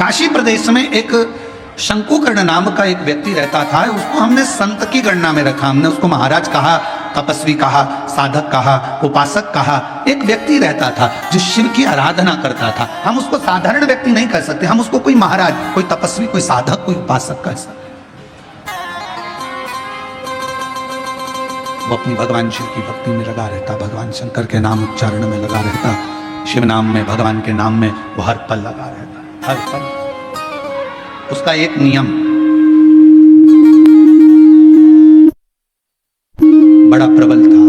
काशी प्रदेश में एक शंकुकर्ण नाम का एक व्यक्ति रहता था। उसको हमने संत की गणना में रखा, हमने उसको महाराज कहा, तपस्वी कहा, साधक कहा, उपासक कहा। एक व्यक्ति रहता था जो शिव की आराधना करता था। हम उसको साधारण व्यक्ति नहीं कह सकते, हम उसको कोई महाराज, कोई तपस्वी, कोई साधक, कोई उपासक कह सकते। वो अपनी भगवान शिव की भक्ति में लगा रहता, भगवान शंकर के नाम उच्चारण में लगा रहता, शिव नाम में, भगवान के नाम में वो हर पल लगा रहता, हर पल। उसका एक नियम बड़ा प्रबल था,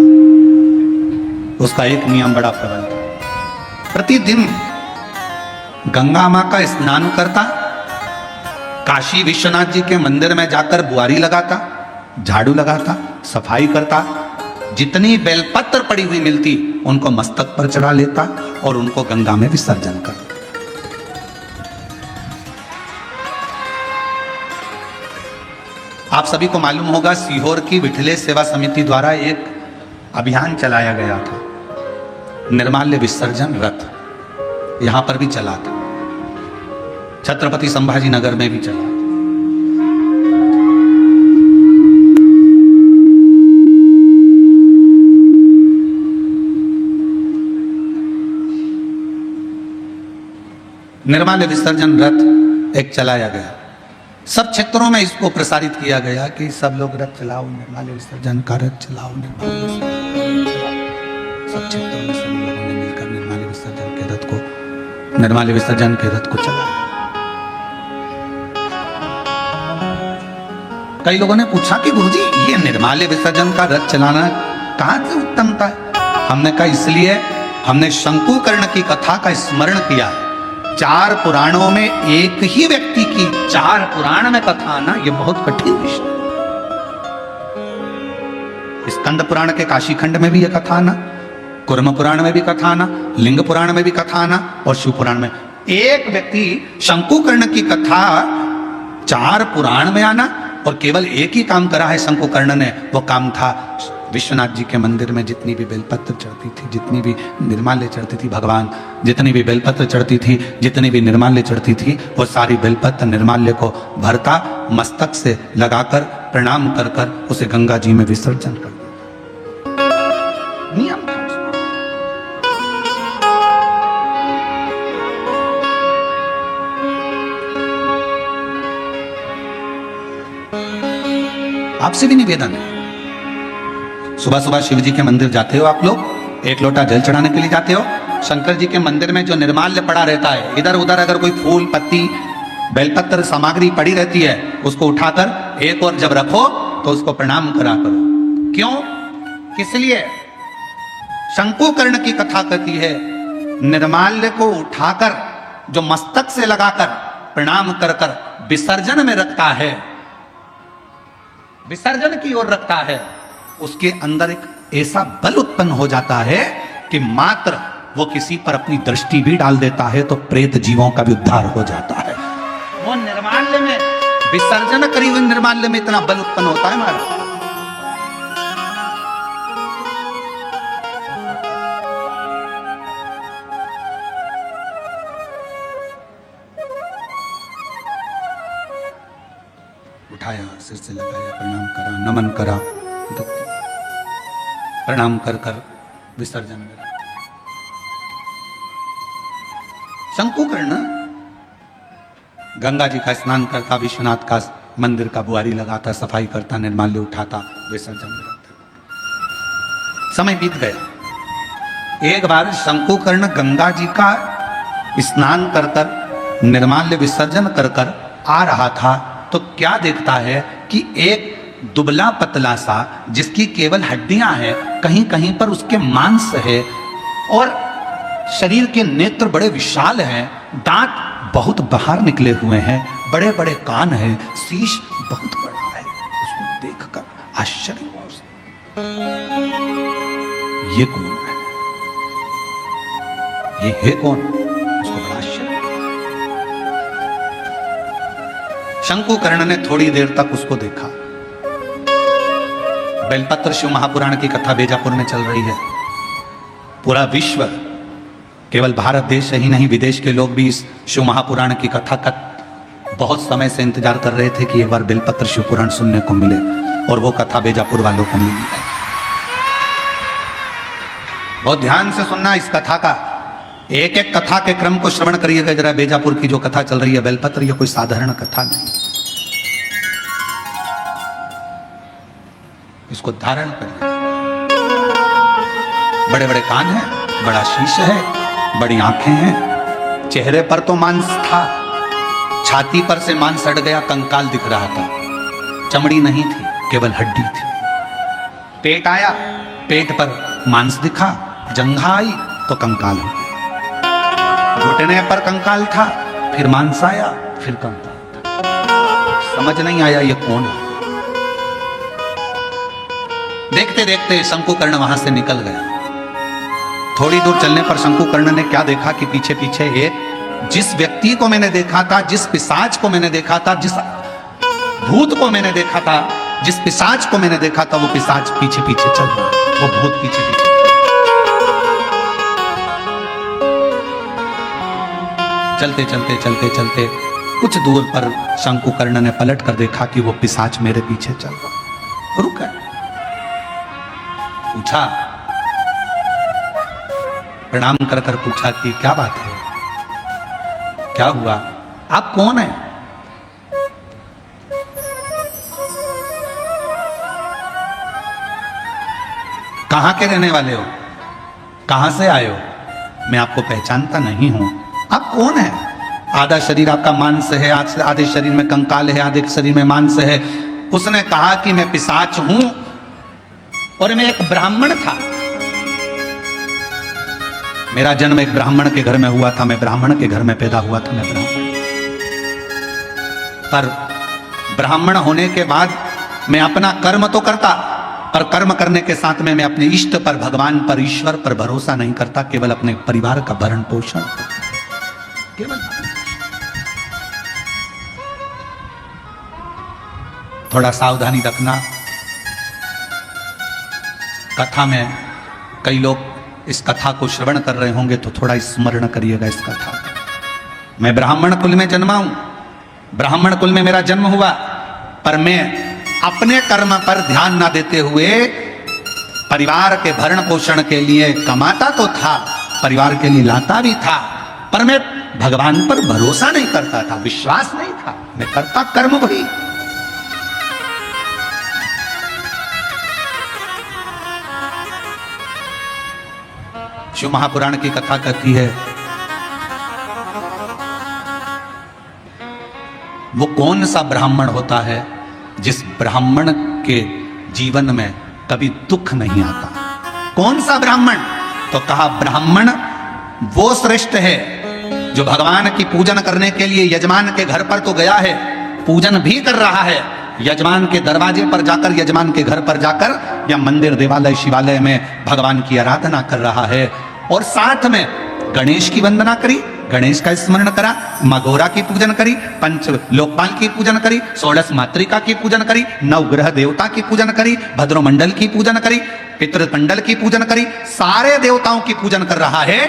उसका एक नियम बड़ा प्रबल था। प्रतिदिन गंगा मां का स्नान करता, काशी विश्वनाथ जी के मंदिर में जाकर बुआरी लगाता, झाड़ू लगाता, सफाई करता, जितनी बेलपत्र पड़ी हुई मिलती उनको मस्तक पर चढ़ा लेता और उनको गंगा में विसर्जन करता। आप सभी को मालूम होगा, सीहोर की विठले सेवा समिति द्वारा एक अभियान चलाया गया था, निर्माल्य विसर्जन रथ। यहां पर भी चला था, छत्रपति संभाजी नगर में भी चला। निर्माल्य विसर्जन रथ एक चलाया गया, सब क्षेत्रों में इसको प्रसारित किया गया कि सब लोग रथ चलाओ, निर्माल्य विसर्जन का रथ चलाओ, निर्माल्य विसर्जन। सब क्षेत्रों में सभी लोगों ने मिलकर निर्माल्य विसर्जन के रथ को, निर्माल्य विसर्जन के रथ को चलाया। कई लोगों ने पूछा कि गुरुजी ये निर्माल्य विसर्जन का रथ चलाना कहां से उत्तमता है? हमने कहा इसलिए हमने शंकुकर्ण की कथा का स्मरण किया। 4 पुराणों में एक ही व्यक्ति की 4 पुराण में कथा आना, यह बहुत कठिन विषय। स्कंद पुराण के काशी खंड में भी यह कथा आना, कुर्म पुराण में भी कथा आना, लिंग पुराण में भी कथा आना और शिव पुराण में। एक व्यक्ति शंकुकर्ण की कथा 4 पुराण में आना और केवल एक ही काम करा है शंकुकर्ण ने। वो काम था विश्वनाथ जी के मंदिर में जितनी भी बेलपत्र चढ़ती थी, जितनी भी निर्माल्य चढ़ती थी, भगवान जितनी भी बेलपत्र चढ़ती थी, जितनी भी निर्माल्य चढ़ती थी, वो सारी बेलपत्र निर्माल्य को भरता, मस्तक से लगाकर प्रणाम कर कर उसे गंगा जी में विसर्जन कर दिया। नियम था। आपसे भी निवेदन है, सुबह सुबह शिव जी के मंदिर जाते हो आप लोग, एक लोटा जल चढ़ाने के लिए जाते हो, शंकर जी के मंदिर में जो निर्माल्य पड़ा रहता है, इधर उधर अगर कोई फूल पत्ती बेलपत्र सामग्री पड़ी रहती है, उसको उठाकर एक और जब रखो तो उसको प्रणाम करा करो। क्यों? किस लिए? शंकुकर्ण की कथा कहती है निर्माल्य को उठाकर जो मस्तक से लगाकर प्रणाम कर कर विसर्जन में रखता है, विसर्जन की ओर रखता है, उसके अंदर एक ऐसा बल उत्पन्न हो जाता है कि मात्र वो किसी पर अपनी दृष्टि भी डाल देता है तो प्रेत जीवों का भी उद्धार हो जाता है। वो निर्माल्य में, विसर्जन करी हुई निर्माल्य में इतना बल उत्पन्न होता है महाराज। उठाया, सिर से लगाया, प्रणाम करा, नमन करा, प्रणाम कर कर विसर्जन में। शंकुकर्ण गंगा जी का स्नान करता, विश्वनाथ का मंदिर का बुआरी लगाता, सफाई करता, निर्माल्य उठाता, विसर्जन में रखता। समय बीत गया। एक बार शंकुकर्ण गंगा जी का स्नान कर कर, निर्माल्य विसर्जन कर कर आ रहा था तो क्या देखता है कि एक दुबला पतला सा, जिसकी केवल हड्डियां हैं, कहीं कहीं पर उसके मांस है और शरीर के नेत्र बड़े विशाल हैं, दांत बहुत बाहर निकले हुए हैं, बड़े बड़े कान हैं, शीश बहुत बड़ा है। उसको देखकर आश्चर्य हुआ उसे, ये कौन है? ये है कौन? उसको बड़ा आश्चर्य। शंकुकर्ण ने थोड़ी देर तक उसको देखा। बेलपत्र शिव महापुराण की कथा बीजापुर में चल रही है। पूरा विश्व केवल भारत देश ही नहीं, विदेश के लोग भी इस शिव महापुराण की कथा का बहुत समय से इंतजार कर रहे थे कि एक बार बेलपत्र शिव पुराण सुनने को मिले, और वो कथा बेजापुर वालों को मिली है। बहुत ध्यान से सुनना इस कथा का, एक एक कथा के क्रम को श्रवण करिएगा जरा। बेजापुर की जो कथा चल रही है बेलपत्र, ये कोई साधारण कथा नहीं, इसको धारण करिए। बड़े बड़े कान हैं, बड़ा शीश है, बड़ी आंखें हैं, चेहरे पर तो मांस था, छाती पर से मांस हट गया, कंकाल दिख रहा था, चमड़ी नहीं थी, केवल हड्डी थी। पेट आया, पेट पर मांस दिखा, जंघा आई तो कंकाल हो गया, घुटने पर कंकाल था, फिर मांस आया, फिर कंकाल था। समझ नहीं आया ये कौन है। देखते देखते शंकुकर्ण वहां से निकल गया। थोड़ी दूर चलने पर शंकुकर्ण ने क्या देखा कि पीछे पीछे एक, जिस व्यक्ति को मैंने देखा था, जिस पिशाच को मैंने देखा था, जिस भूत को मैंने देखा था, जिस पिशाच को मैंने देखा था, वो पिशाच पीछे पीछे चल रहा, वो भूत पीछे पीछे। चलते चलते चलते चलते कुछ दूर पर शंकुकर्ण ने पलट कर देखा कि वो पिशाच मेरे पीछे चल रहा। रुका, पूछा, प्रणाम कर कर पूछा कि क्या बात है, क्या हुआ, आप कौन हैं? कहां के रहने वाले हो, कहां से आए हो? मैं आपको पहचानता नहीं हूं, आप कौन हैं? आधा शरीर आपका मांस है, आधे शरीर में कंकाल है, आधे शरीर में मांस है। उसने कहा कि मैं पिशाच हूं और मैं एक ब्राह्मण था, मेरा जन्म एक ब्राह्मण के घर में हुआ था, मैं ब्राह्मण के घर में पैदा हुआ था, मैं ब्राह्मण। पर ब्राह्मण होने के बाद मैं अपना कर्म तो करता, पर कर्म करने के साथ में मैं अपने इष्ट पर, भगवान पर, ईश्वर पर भरोसा नहीं करता, केवल अपने परिवार का भरण पोषण करता, केवल। थोड़ा सावधानी रखना, कथा में कई लोग इस कथा को श्रवण कर रहे होंगे तो थोड़ा स्मरण करिएगा इस कथा। मैं ब्राह्मण कुल में जन्मा हूं, ब्राह्मण कुल में मेरा जन्म हुआ, पर मैं अपने कर्म पर ध्यान ना देते हुए परिवार के भरण पोषण के लिए कमाता तो था, परिवार के लिए लाता भी था, पर मैं भगवान पर भरोसा नहीं करता था, विश्वास नहीं था, मैं करता कर्म वही। शिव महापुराण की कथा कहती है, वो कौन सा ब्राह्मण होता है जिस ब्राह्मण के जीवन में कभी दुख नहीं आता। कौन सा ब्राह्मण? तो कहा ब्राह्मण वो श्रेष्ठ है जो भगवान की पूजन करने के लिए यजमान के घर पर तो गया है, पूजन भी कर रहा है, यजमान के दरवाजे पर जाकर, यजमान के घर पर जाकर, या मंदिर, देवालय, शिवालय में भगवान की आराधना कर रहा है, और साथ में गणेश की वंदना करी, गणेश का स्मरण करा, मगोरा की पूजन करी, पंच लोकपाल की पूजन करी, षोडश मातृका की पूजन करी, नवग्रह देवता की पूजन करी, भद्रमंडल की पूजन करी, पितृमंडल की पूजन करी, सारे देवताओं की पूजन कर रहा है।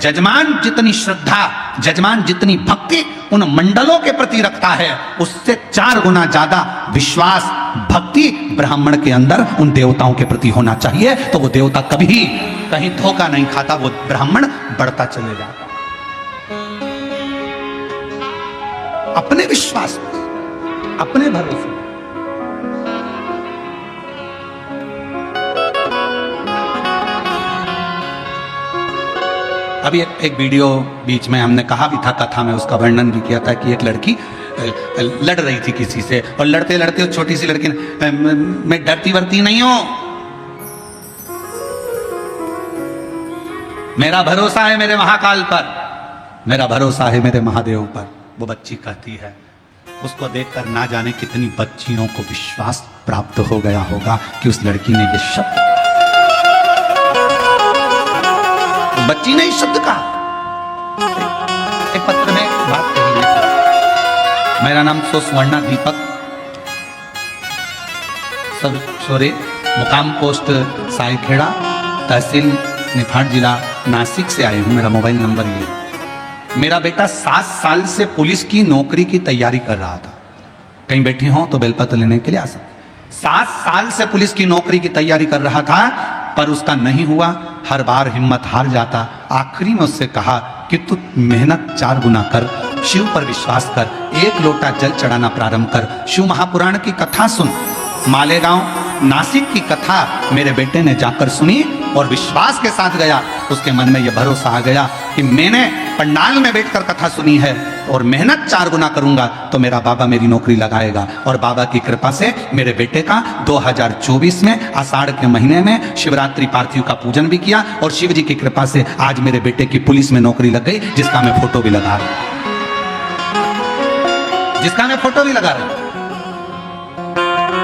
जजमान जितनी श्रद्धा, जजमान जितनी भक्ति उन मंडलों के प्रति रखता है, उससे 4 गुना ज्यादा विश्वास, भक्ति ब्राह्मण के अंदर उन देवताओं के प्रति होना चाहिए। तो वो देवता कभी कहीं धोखा नहीं खाता, वो ब्राह्मण बढ़ता चले जाता अपने विश्वास, अपने भरोसे। अभी एक वीडियो बीच में हमने कहा भी था, कथा में उसका वर्णन भी किया था कि एक लड़की लड़ रही थी किसी से, और लड़ते लड़ते छोटी सी लड़की ने, मैं डरती वरती नहीं हूं, मेरा भरोसा है मेरे महाकाल पर, मेरा भरोसा है मेरे महादेव पर। वो बच्ची कहती है, उसको देखकर ना जाने कितनी बच्चियों को विश्वास प्राप्त हो गया होगा कि उस लड़की ने ये शब्द, बच्ची ने इस शब्द कहा। एक पत्र में बात कही है, मेरा नाम सुवर्णा दीपक सोरे, मुकाम पोस्ट साईखेड़ा, तहसील निफाड़, जिला नासिक से आए हूं, मेरा मोबाइल नंबर ये है। मेरा बेटा 7 साल से पुलिस की नौकरी की तैयारी कर रहा था। कहीं बैठे हो तो बेलपत्र लेने के लिए आ सकते। 7 साल से पुलिस की नौकरी की तैयारी कर रहा था, पर उसका नहीं हुआ। हर बार हिम्मत हार जाता। आखिरी में उससे कहा कि तू मेहनत 4 गुना कर, शिव पर विश्वास कर, 1 लोटा जल चढ़ाना प्रारंभ कर, शिव महापुराण की कथा सुन। मालेगांव नासिक की कथा मेरे बेटे ने जाकर सुनी और विश्वास के साथ गया। उसके मन में यह भरोसा आ गया कि मैंने पंडाल में बैठकर कथा सुनी है और मेहनत 4 गुना करूंगा तो मेरा बाबा मेरी नौकरी लगाएगा। और बाबा की कृपा से मेरे बेटे का 2024 में आषाढ़ के महीने में शिवरात्रि पार्थिव का पूजन भी किया और शिव जी की कृपा से आज मेरे बेटे की पुलिस में नौकरी लग गई, जिसका मैं फोटो भी लगा रहा हूं, जिसका मैं फोटो भी लगा रहा हूं।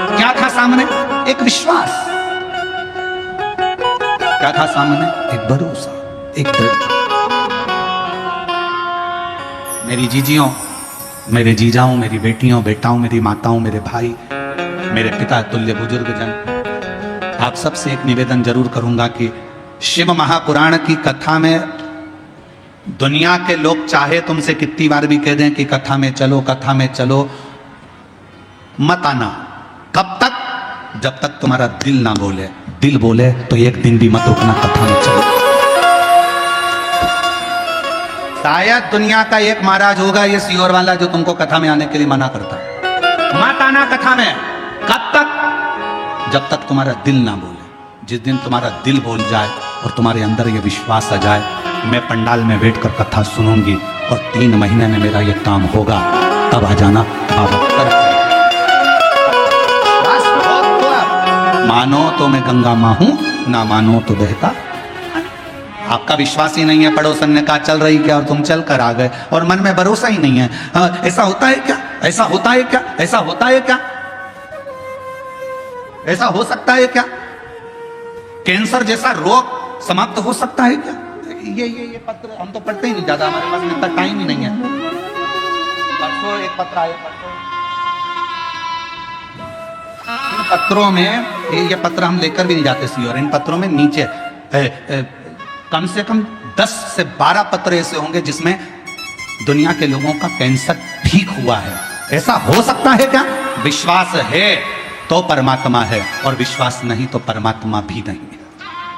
क्या था सामने? एक विश्वास। क्या था सामने? एक भरोसा, एक दृढ़ता। मेरी जीजियों, मेरे जीजाओं, मेरी बेटियों, बेटाओं, मेरी माताओं, मेरे भाई, मेरे पिता तुल्य बुजुर्गजन, आप सबसे एक निवेदन जरूर करूंगा कि शिव महापुराण की कथा में दुनिया के लोग चाहे तुमसे कितनी बार भी कह दें कि कथा में चलो, कथा में चलो, मत आना। कब तक? जब तक तुम्हारा दिल ना बोले। दिल बोले तो एक दिन भी मत रुकना, कथा में चलो। शायद दुनिया का एक महाराज होगा ये सीहोर वाला जो तुमको कथा में आने के लिए मना करता। मत आना कथा में। कब तक? जब तक तुम्हारा दिल ना बोले। जिस दिन तुम्हारा दिल बोल जाए और तुम्हारे अंदर ये विश्वास आ जाए, मैं पंडाल में बैठकर कथा सुनूंगी और 3 महीने में मेरा ये काम होगा, तब आ जाना बाबा कर। मानो तो मैं गंगा मां हूं, ना मानो तो बहता। आपका विश्वास ही नहीं है। पड़ोसन ने कहा चल रही क्या और तुम चल कर आ गए और मन में भरोसा ही नहीं है। ऐसा होता है क्या? ऐसा होता है क्या? ऐसा होता है क्या? ऐसा हो सकता है क्या? कैंसर जैसा रोग समाप्त हो सकता है क्या? ये पत्र हम तो पढ़ते ही नहीं ज्यादा, हमारे पास इतना टाइम ही नहीं है। परसों एक पत्र आया, इन पत्रों में, ये पत्र हम लेकर भी नहीं जाते सी, और इन पत्रों में नीचे कम से कम 10 से 12 पत्र ऐसे होंगे जिसमें दुनिया के लोगों का कैंसर ठीक हुआ है। ऐसा हो सकता है क्या? विश्वास है तो परमात्मा है और विश्वास नहीं तो परमात्मा भी नहीं है।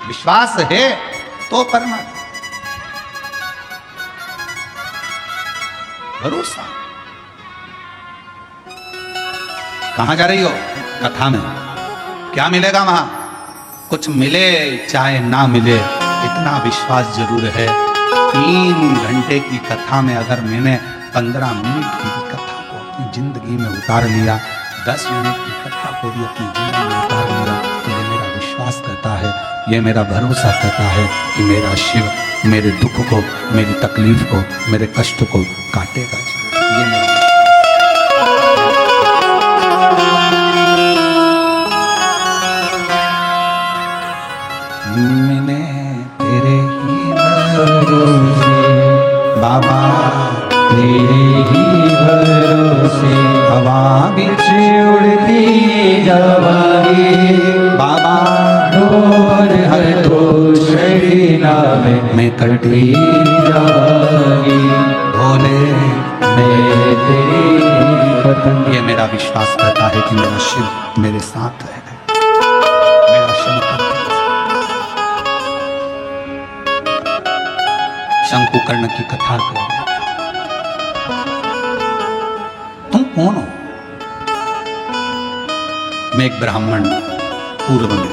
विश्वास है तो परमात्मा। भरोसा। कहां जा रही हो? कथा में। क्या मिलेगा वहां? कुछ मिले चाहे ना मिले, इतना विश्वास जरूर है। 3 घंटे की कथा में अगर मैंने 15 मिनट की कथा को अपनी जिंदगी में उतार लिया, 10 मिनट की कथा को भी अपनी जिंदगी में उतार लिया, तो ये मेरा विश्वास कहता है, ये मेरा भरोसा कहता है कि मेरा शिव मेरे दुख को, मेरी तकलीफ को, मेरे कष्ट को काटेगा। ये मेरा मैंने तेरे ही भरोसे बाबा, तेरे ही भरोसे हवा बिच उड़ती जावागी बाबा, डोर हर तो शरीना में मैं कटी जावागी भोले मैं तेरी पतंग। ये मेरा विश्वास करता है कि मेरा शिव मेरे साथ है, मेरा शंकर। शंकुकर्ण की कथा करो। तुम कौन हो? मैं एक ब्राह्मण पूर्व में।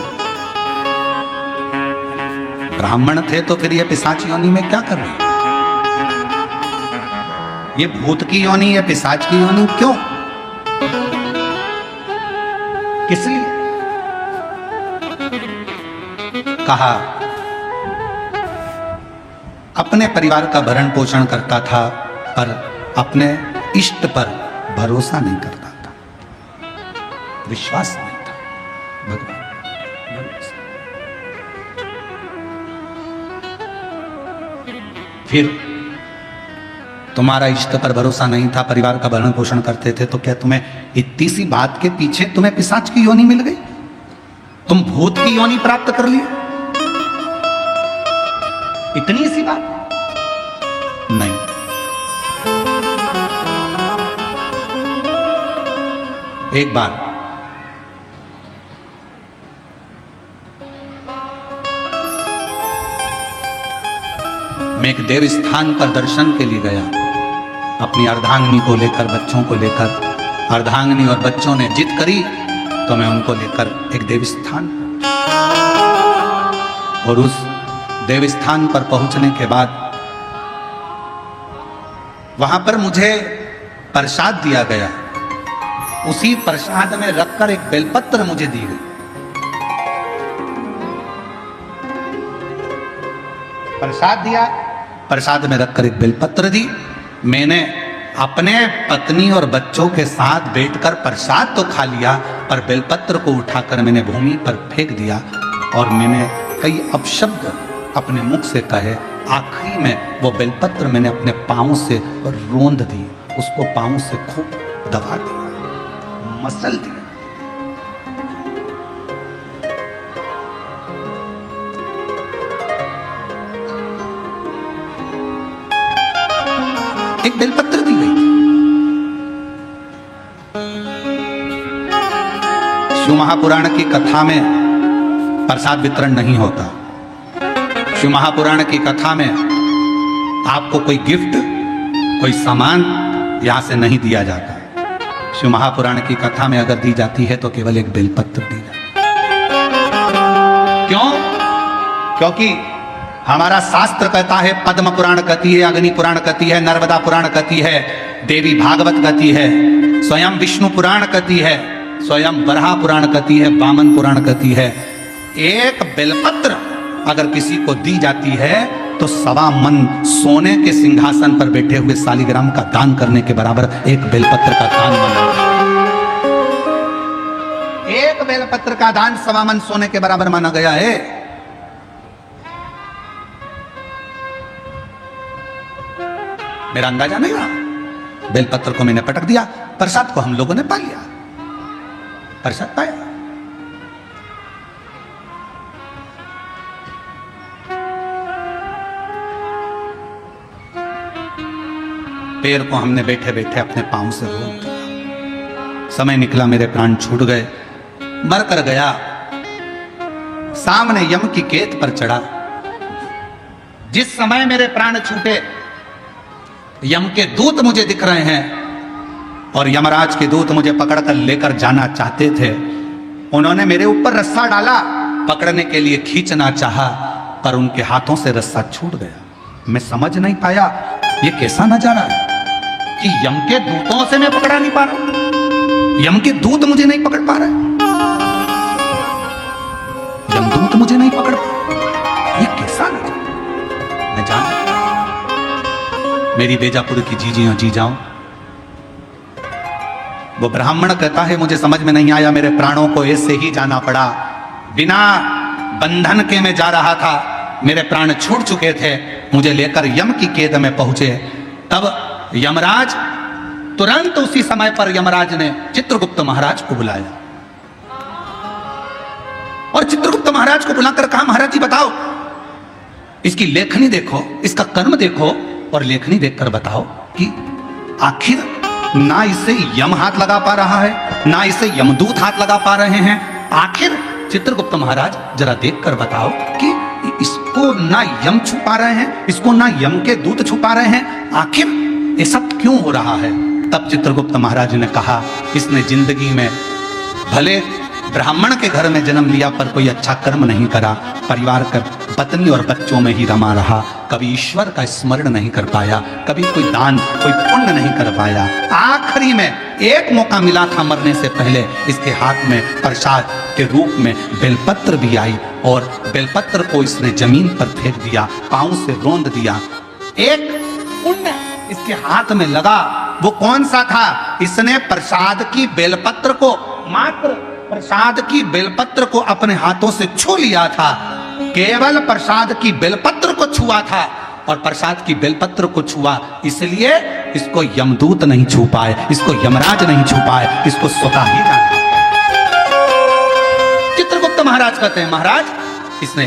ब्राह्मण थे तो फिर ये पिशाच योनि में क्या कर रहे? ये भूत की योनि, ये पिशाच की योनि क्यों? किस लिए? कहा अपने परिवार का भरण पोषण करता था पर अपने इष्ट पर भरोसा नहीं करता था, विश्वास नहीं था। भगवान फिर तुम्हारा इष्ट पर भरोसा नहीं था, परिवार का भरण पोषण करते थे, तो क्या तुम्हें इतनी सी बात के पीछे तुम्हें पिशाच की योनि मिल गई? तुम भूत की योनि प्राप्त कर लिए? इतनी सी बात नहीं। एक बार मैं एक देव स्थान पर दर्शन के लिए गया, अपनी अर्धांगिनी को लेकर, बच्चों को लेकर। अर्धांगिनी और बच्चों ने जिद करी तो मैं उनको लेकर एक देव स्थान, और उस देव स्थान पर पहुंचने के बाद वहां पर मुझे प्रसाद दिया गया। उसी प्रसाद में रखकर एक बेलपत्र मुझे दी गई। प्रसाद दिया, प्रसाद में रखकर एक बेलपत्र दी। मैंने अपने पत्नी और बच्चों के साथ बैठकर प्रसाद तो खा लिया, पर बेलपत्र को उठाकर मैंने भूमि पर फेंक दिया और मैंने कई अपशब्द अपने मुख से कहे। आखिरी में वो बेलपत्र मैंने अपने पांव से रोंद दी, उसको पांव से खूब दबा दिया, मसल दिया। एक बेलपत्र दी गई। शिव महापुराण की कथा में प्रसाद वितरण नहीं होता। शिव महापुराण की कथा में आपको कोई गिफ्ट, कोई सामान यहां से नहीं दिया जाता। शिव महापुराण की कथा में अगर दी जाती है तो केवल एक बेलपत्र दी जाती है। क्यों? क्योंकि हमारा शास्त्र कहता है, पद्म पुराण कहती है, अग्नि पुराण कहती है, नर्मदा पुराण कहती है, देवी भागवत कहती है, स्वयं विष्णु पुराण कहती है, स्वयं वराह पुराण कहती है, वामन पुराण कहती है। एक बेलपत्र अगर किसी को दी जाती है तो 1.25 मन सोने के सिंहासन पर बैठे हुए शालिग्राम का दान करने के बराबर एक बेलपत्र का दान माना गया। एक बेलपत्र का दान 1.25 मन सोने के बराबर माना गया है। मेरा अंदाजा नहीं रहा। बेलपत्र को मैंने पटक दिया, प्रसाद को हम लोगों ने पा लिया, प्रसाद पाया। पैर को हमने बैठे बैठे अपने पांव से रोक दिया। समय निकला, मेरे प्राण छूट गए, मर कर गया। सामने यम की केत पर चढ़ा। जिस समय मेरे प्राण छूटे, यम के दूत मुझे दिख रहे हैं और यमराज के दूत मुझे पकड़कर लेकर जाना चाहते थे। उन्होंने मेरे ऊपर रस्सा डाला, पकड़ने के लिए खींचना चाहा, पर उनके हाथों से रस्सा छूट गया। मैं समझ नहीं पाया ये कैसा नजारा है कि यम के दूतों से मैं पकड़ा नहीं पा रहा, यम के दूत मुझे नहीं पकड़ पा रहे, यमदूत मुझे नहीं पकड़ पा। ये कैसा नजारा? मैं जान मेरी बेजापुर की जीजियों जी जाऊं, वो ब्राह्मण कहता है मुझे समझ में नहीं आया, मेरे प्राणों को ऐसे ही जाना पड़ा। बिना बंधन के मैं जा रहा था, मेरे प्राण छूट चुके थे, मुझे लेकर यम की कैद में पहुंचे। तब यमराज तुरंत उसी समय पर यमराज ने चित्रगुप्त महाराज को बुलाया और चित्रगुप्त महाराज को बुलाकर कहा, महाराज जी बताओ, इसकी लेखनी देखो, इसका कर्म देखो और लेखनी देखकर बताओ कि आखिर ना इसे यम हाथ लगा पा रहा है, ना इसे यमदूत हाथ लगा पा रहे हैं। आखिर चित्रगुप्त महाराज जरा देखकर बताओ कि इसको ना यम छुपा रहे हैं, इसको ना यम के दूत छुपा रहे हैं, आखिर ये सब क्यों हो रहा है? तब चित्रगुप्त महाराज ने कहा, इसने जिंदगी में भले ब्राह्मण के घर में जन्म लिया पर कोई अच्छा कर्म नहीं करा, परिवार का पत्नी और बच्चों में ही रमा रहा, कभी ईश्वर का स्मरण नहीं कर पाया, कभी कोई दान, कोई पुण्य नहीं कर पाया। आखिरी में एक मौका मिला था मरने से पहले, इसके हाथ में प्रसाद के रूप में बेलपत्र भी आई और बेलपत्र को इसने जमीन पर फेंक दिया, पांव से रोंद दिया। एक पुण्य इसके हाथ में लगा, वो कौन सा था? इसने प्रसाद की बेलपत्र को, मात्र प्रसाद की बेलपत्र को अपने हाथों से छू लिया था, केवल प्रसाद की बेलपत्र को छुआ था और प्रसाद की बेलपत्र को छुआ, इसलिए इसको यमदूत नहीं छू पाए, इसको यमराज नहीं छू पाए, इसको स्वतः ही जाना। चित्रगुप्त महाराज कहते हैं, महाराज इसने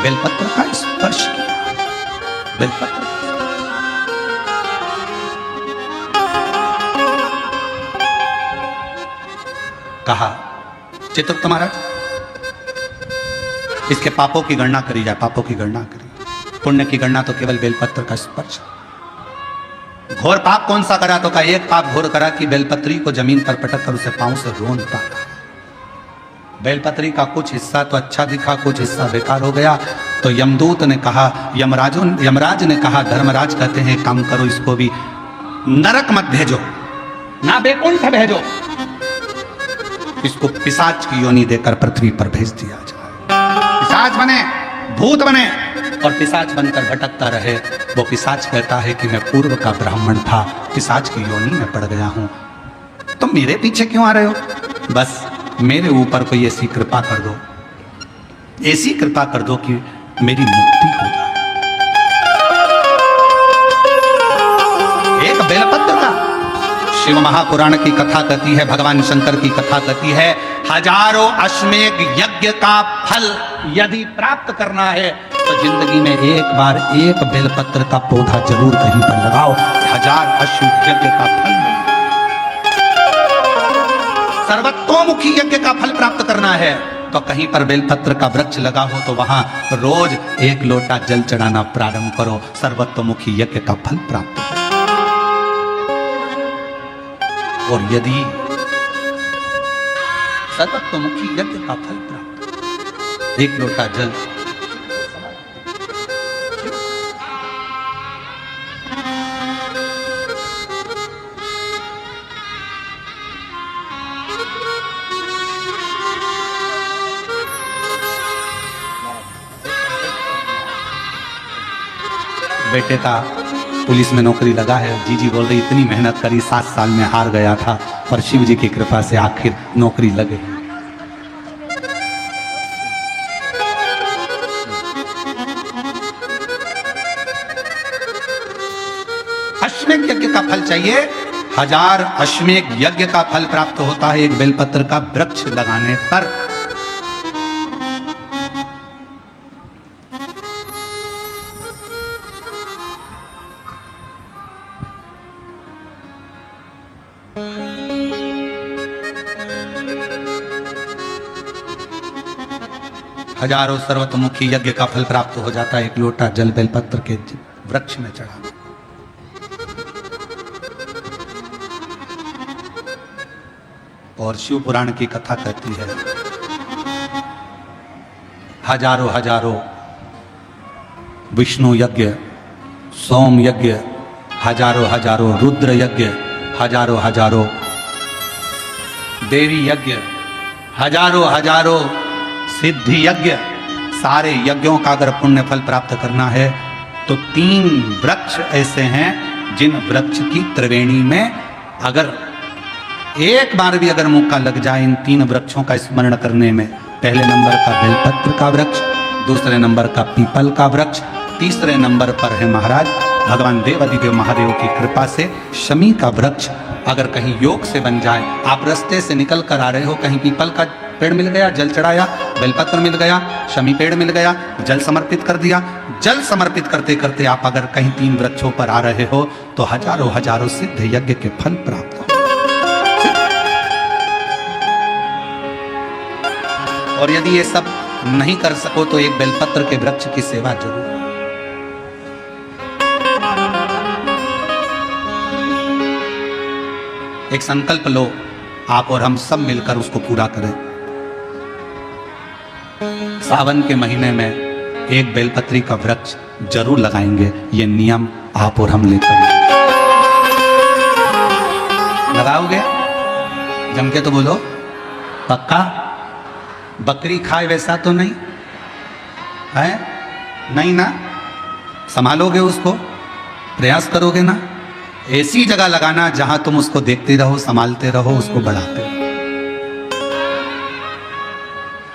बेलपत्र का स्पर्श किया, बेलपत्र। कहा चित्रगुप्त महाराज, इसके पापों की गणना करी जाए, पापों की गणना करी। पुण्य की गणना तो केवल बेलपत्र का स्पर्श। घोर पाप कौन सा करा? तो का एक पाप घोर करा कि बेलपत्री को जमीन पर पटक कर उसे पांव से रोनता था। बेलपत्री का कुछ हिस्सा तो अच्छा दिखा, कुछ हिस्सा बेकार हो गया। तो यमदूत ने कहा, यमराज ने कहा, धर्मराज कहते हैं काम करो, इसको भी नरक मत भेजो, ना बैकुंठ भेजो, इसको पिशाच की योनि देकर पृथ्वी पर भेज दिया जाए। पिशाच बने, भूत बने और पिशाच बनकर भटकता रहे। वो पिशाच कहता है कि मैं पूर्व का ब्राह्मण था, पिशाच की योनि में पड़ गया हूं, तुम मेरे पीछे क्यों आ रहे हो? बस मेरे ऊपर कोई ऐसी कृपा कर दो, ऐसी कृपा कर दो कि मेरी मुक्ति हो जाए। एक बेलपत्र का शिव महापुराण की कथा कहती है, भगवान शंकर की कथा कहती है, हजारों अश्वमेध यज्ञ का फल यदि प्राप्त करना है तो जिंदगी में एक बार एक बेलपत्र का पौधा जरूर कहीं पर लगाओ, 1000 अश्वमेध यज्ञ का फल मिलेगा। सर्वतोमुखी यज्ञ का फल प्राप्त करना है तो कहीं पर बेलपत्र का वृक्ष लगा हो तो वहां रोज 1 लोटा जल चढ़ाना प्रारंभ करो, सर्वतोमुखी यज्ञ का फल प्राप्त करो। और यदि सर्वतोमुखी यज्ञ का फल प्राप्त, 1 लोटा जल बेटे का पुलिस में नौकरी लगा है। जीजी बोल रही इतनी मेहनत करी, 7 साल में हार गया था, पर शिव जी की कृपा से आखिर नौकरी लगे। अश्वमेध यज्ञ का फल चाहिए, 1000 अश्वमेध यज्ञ का फल प्राप्त होता है एक बेलपत्र का वृक्ष लगाने पर। हजारों सर्वतोमुखी यज्ञ का फल प्राप्त हो जाता है 1 लोटा जल बेलपत्र के वृक्ष में चढ़ाना। और शिव पुराण की कथा कहती है, हजारों हजारों विष्णु यज्ञ, सोम यज्ञ, हजारों हजारों रुद्र यज्ञ, हजारों हजारों देवी यज्ञ, हजारों हजारों सिद्धि यज्ञ, सारे यज्ञों का अगर पुण्य फल प्राप्त करना है तो 3 वृक्ष ऐसे हैं जिन वृक्ष की त्रिवेणी में अगर एक बार भी अगर मौका लग जाए इन 3 वृक्षों का स्मरण करने में, पहले नंबर का बेलपत्र का वृक्ष, दूसरे नंबर का पीपल का वृक्ष, तीसरे नंबर पर है महाराज भगवान देवादिदेव महादेव की कृपा से शमी का वृक्ष। अगर कहीं योग से बन जाए, आप रास्ते से निकल कर आ रहे हो, कहीं पीपल का पेड़ मिल गया, जल चढ़ाया, बेलपत्र मिल गया, शमी पेड़ मिल गया, जल समर्पित कर दिया, जल समर्पित करते करते आप अगर कहीं 3 वृक्षों पर आ रहे हो तो हजारों हजारों सिद्ध यज्ञ के फल प्राप्त हो। और यदि ये सब नहीं कर सको तो एक बेलपत्र के वृक्ष की सेवा जरूर। एक संकल्प लो, आप और हम सब मिलकर उसको पूरा करें। सावन के महीने में एक बेलपत्री का वृक्ष जरूर लगाएंगे, ये नियम आप और हम लेकर लगाओगे। जम के तो बोलो, पक्का? बकरी खाए वैसा तो नहीं है? नहीं ना? संभालोगे उसको, प्रयास करोगे ना? ऐसी जगह लगाना जहां तुम उसको देखते रहो, संभालते रहो, उसको बढ़ाते रहो।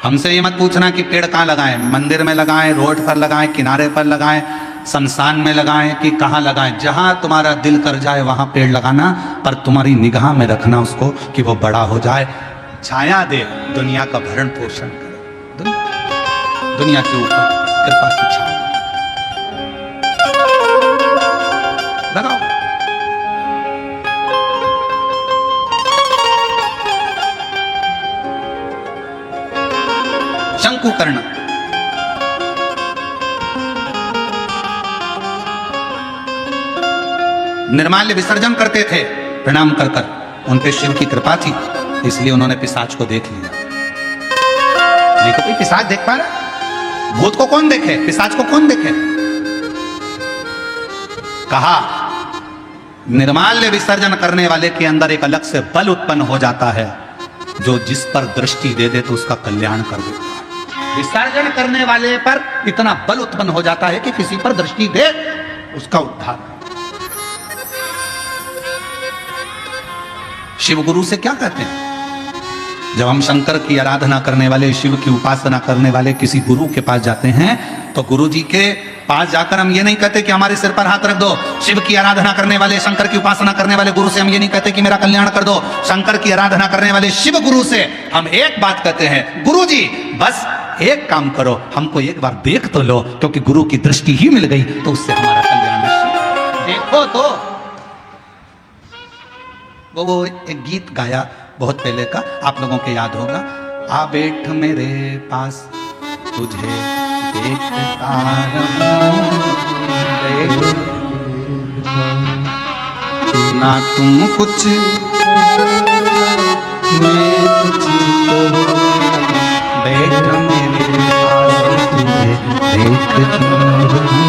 हमसे ये मत पूछना कि पेड़ कहाँ लगाएं, मंदिर में लगाएं, रोड पर लगाएं, किनारे पर लगाएं, शमशान में लगाएं कि कहाँ लगाएं। जहां तुम्हारा दिल कर जाए वहां पेड़ लगाना, पर तुम्हारी निगाह में रखना उसको कि वो बड़ा हो जाए, छाया दे, दुनिया का भरण पोषण करे, दुनिया के ऊपर कृपा की छाया। शंकुकर्ण निर्माल्य विसर्जन करते थे प्रणाम कर कर, उन पे शिव की कृपा थी, इसलिए उन्होंने पिशाच को देख लिया। नहीं तो कोई पिशाच देख पा रहा? भूत को कौन देखे, पिशाच को कौन देखे? कहा निर्माल्य विसर्जन करने वाले के अंदर एक अलग से बल उत्पन्न हो जाता है, जो जिस पर दृष्टि दे दे तो उसका कल्याण कर देता है। विसर्जन करने वाले पर इतना बल उत्पन्न हो जाता है कि किसी पर दृष्टि दे उसका उद्धार। शिव गुरु से क्या कहते हैं? जब हम शंकर की आराधना करने वाले, शिव की उपासना करने वाले किसी गुरु के पास जाते हैं, तो गुरु जी के पास जाकर हम ये नहीं कहते कि हमारे सिर पर हाथ रख दो। शिव की आराधना करने वाले, शंकर की उपासना करने वाले गुरु से हम ये नहीं कहते कि मेरा कल्याण कर दो। शंकर की आराधना करने वाले शिव गुरु से हम एक बात कहते हैं, गुरु जी बस एक काम करो, हमको एक बार देख तो लो, क्योंकि गुरु की दृष्टि ही मिल गई तो उससे हमारा कल्याण निश्चित। देखो तो वो एक गीत गाया बहुत पहले का, आप लोगों के याद होगा, आ बैठ मेरे पास तुझे देखता रहूं, ना तुम कुछ मैं तुझको, बैठ मेरे पास तुझे देखता रहूं।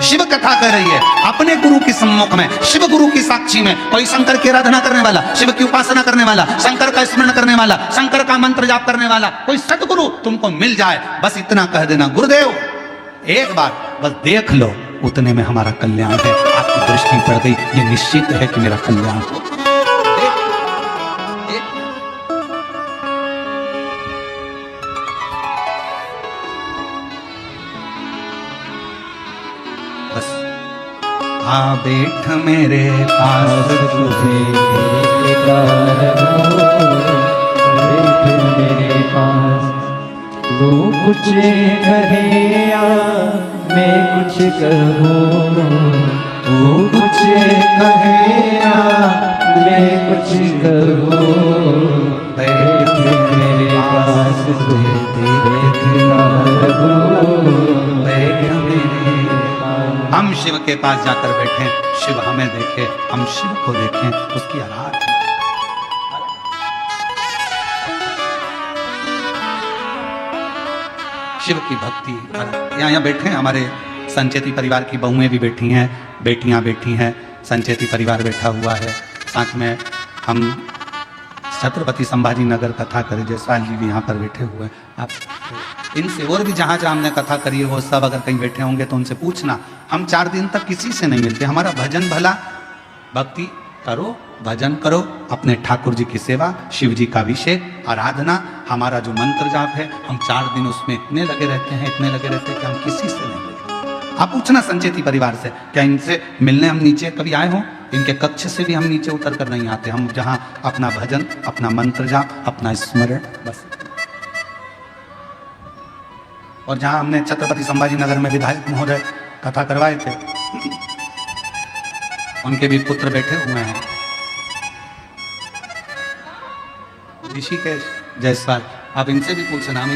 शिव कथा कर रही है अपने गुरु के सम्मुख में, शिव गुरु की साक्षी में। कोई शंकर की आराधना करने वाला, शिव की उपासना करने वाला, शंकर का स्मरण करने वाला, शंकर का मंत्र जाप करने वाला कोई सदगुरु तुमको मिल जाए, बस इतना कह देना, गुरुदेव एक बार बस देख लो, उतने में हमारा कल्याण है। आपकी दृष्टि पड़ गई, ये निश्चित है कि मेरा कल्याण हो। आ बैठ मेरे पास तुझे देखता रहूं, बैठ मेरे पास, तू कुछ कहे या मैं कुछ कहूँ, तू कुछ कहे या मैं कुछ कहूँ, बैठ मेरे पास तुझे देखता रहूं, बैठ मेरे। हम शिव के पास जाकर बैठे, शिव हमें देखे, हम शिव को देखें, उसकी आराधना। शिव की भक्ति। यहाँ बैठे हैं, हमारे संचेती परिवार की बहुएं भी बैठी हैं, बेटियां बैठी हैं, संचेती परिवार बैठा हुआ है, साथ में हम छत्रपति संभाजी नगर कथा करे जयसवाल जी भी यहाँ पर बैठे हुए हैं। आप इनसे और भी जहाँ जहाँ हमने कथा करी है वो सब अगर कहीं बैठे होंगे तो उनसे पूछना। हम 4 दिन तक किसी से नहीं मिलते, हमारा भजन भला, भक्ति करो, भजन करो, अपने ठाकुर जी की सेवा, शिव जी का अभिषेक, आराधना, हमारा जो मंत्र जाप है, हम 4 दिन उसमें इतने लगे रहते हैं, इतने लगे रहते हैं कि हम किसी से नहीं मिलते। आप पूछना संचेती परिवार से, क्या इनसे मिलने हम नीचे कभी आए हों? इनके कक्ष से भी हम नीचे उतर कर नहीं आते, हम जहाँ अपना भजन, अपना मंत्र जाप, अपना स्मरण, बस। और जहाँ हमने छत्रपति संभाजी नगर में विधायक महोदय कथा करवाए थे, उनके भी पुत्र बैठे हुए हैं, ऋषिकेश जयसवाल। आप इनसे भी पूछना, हम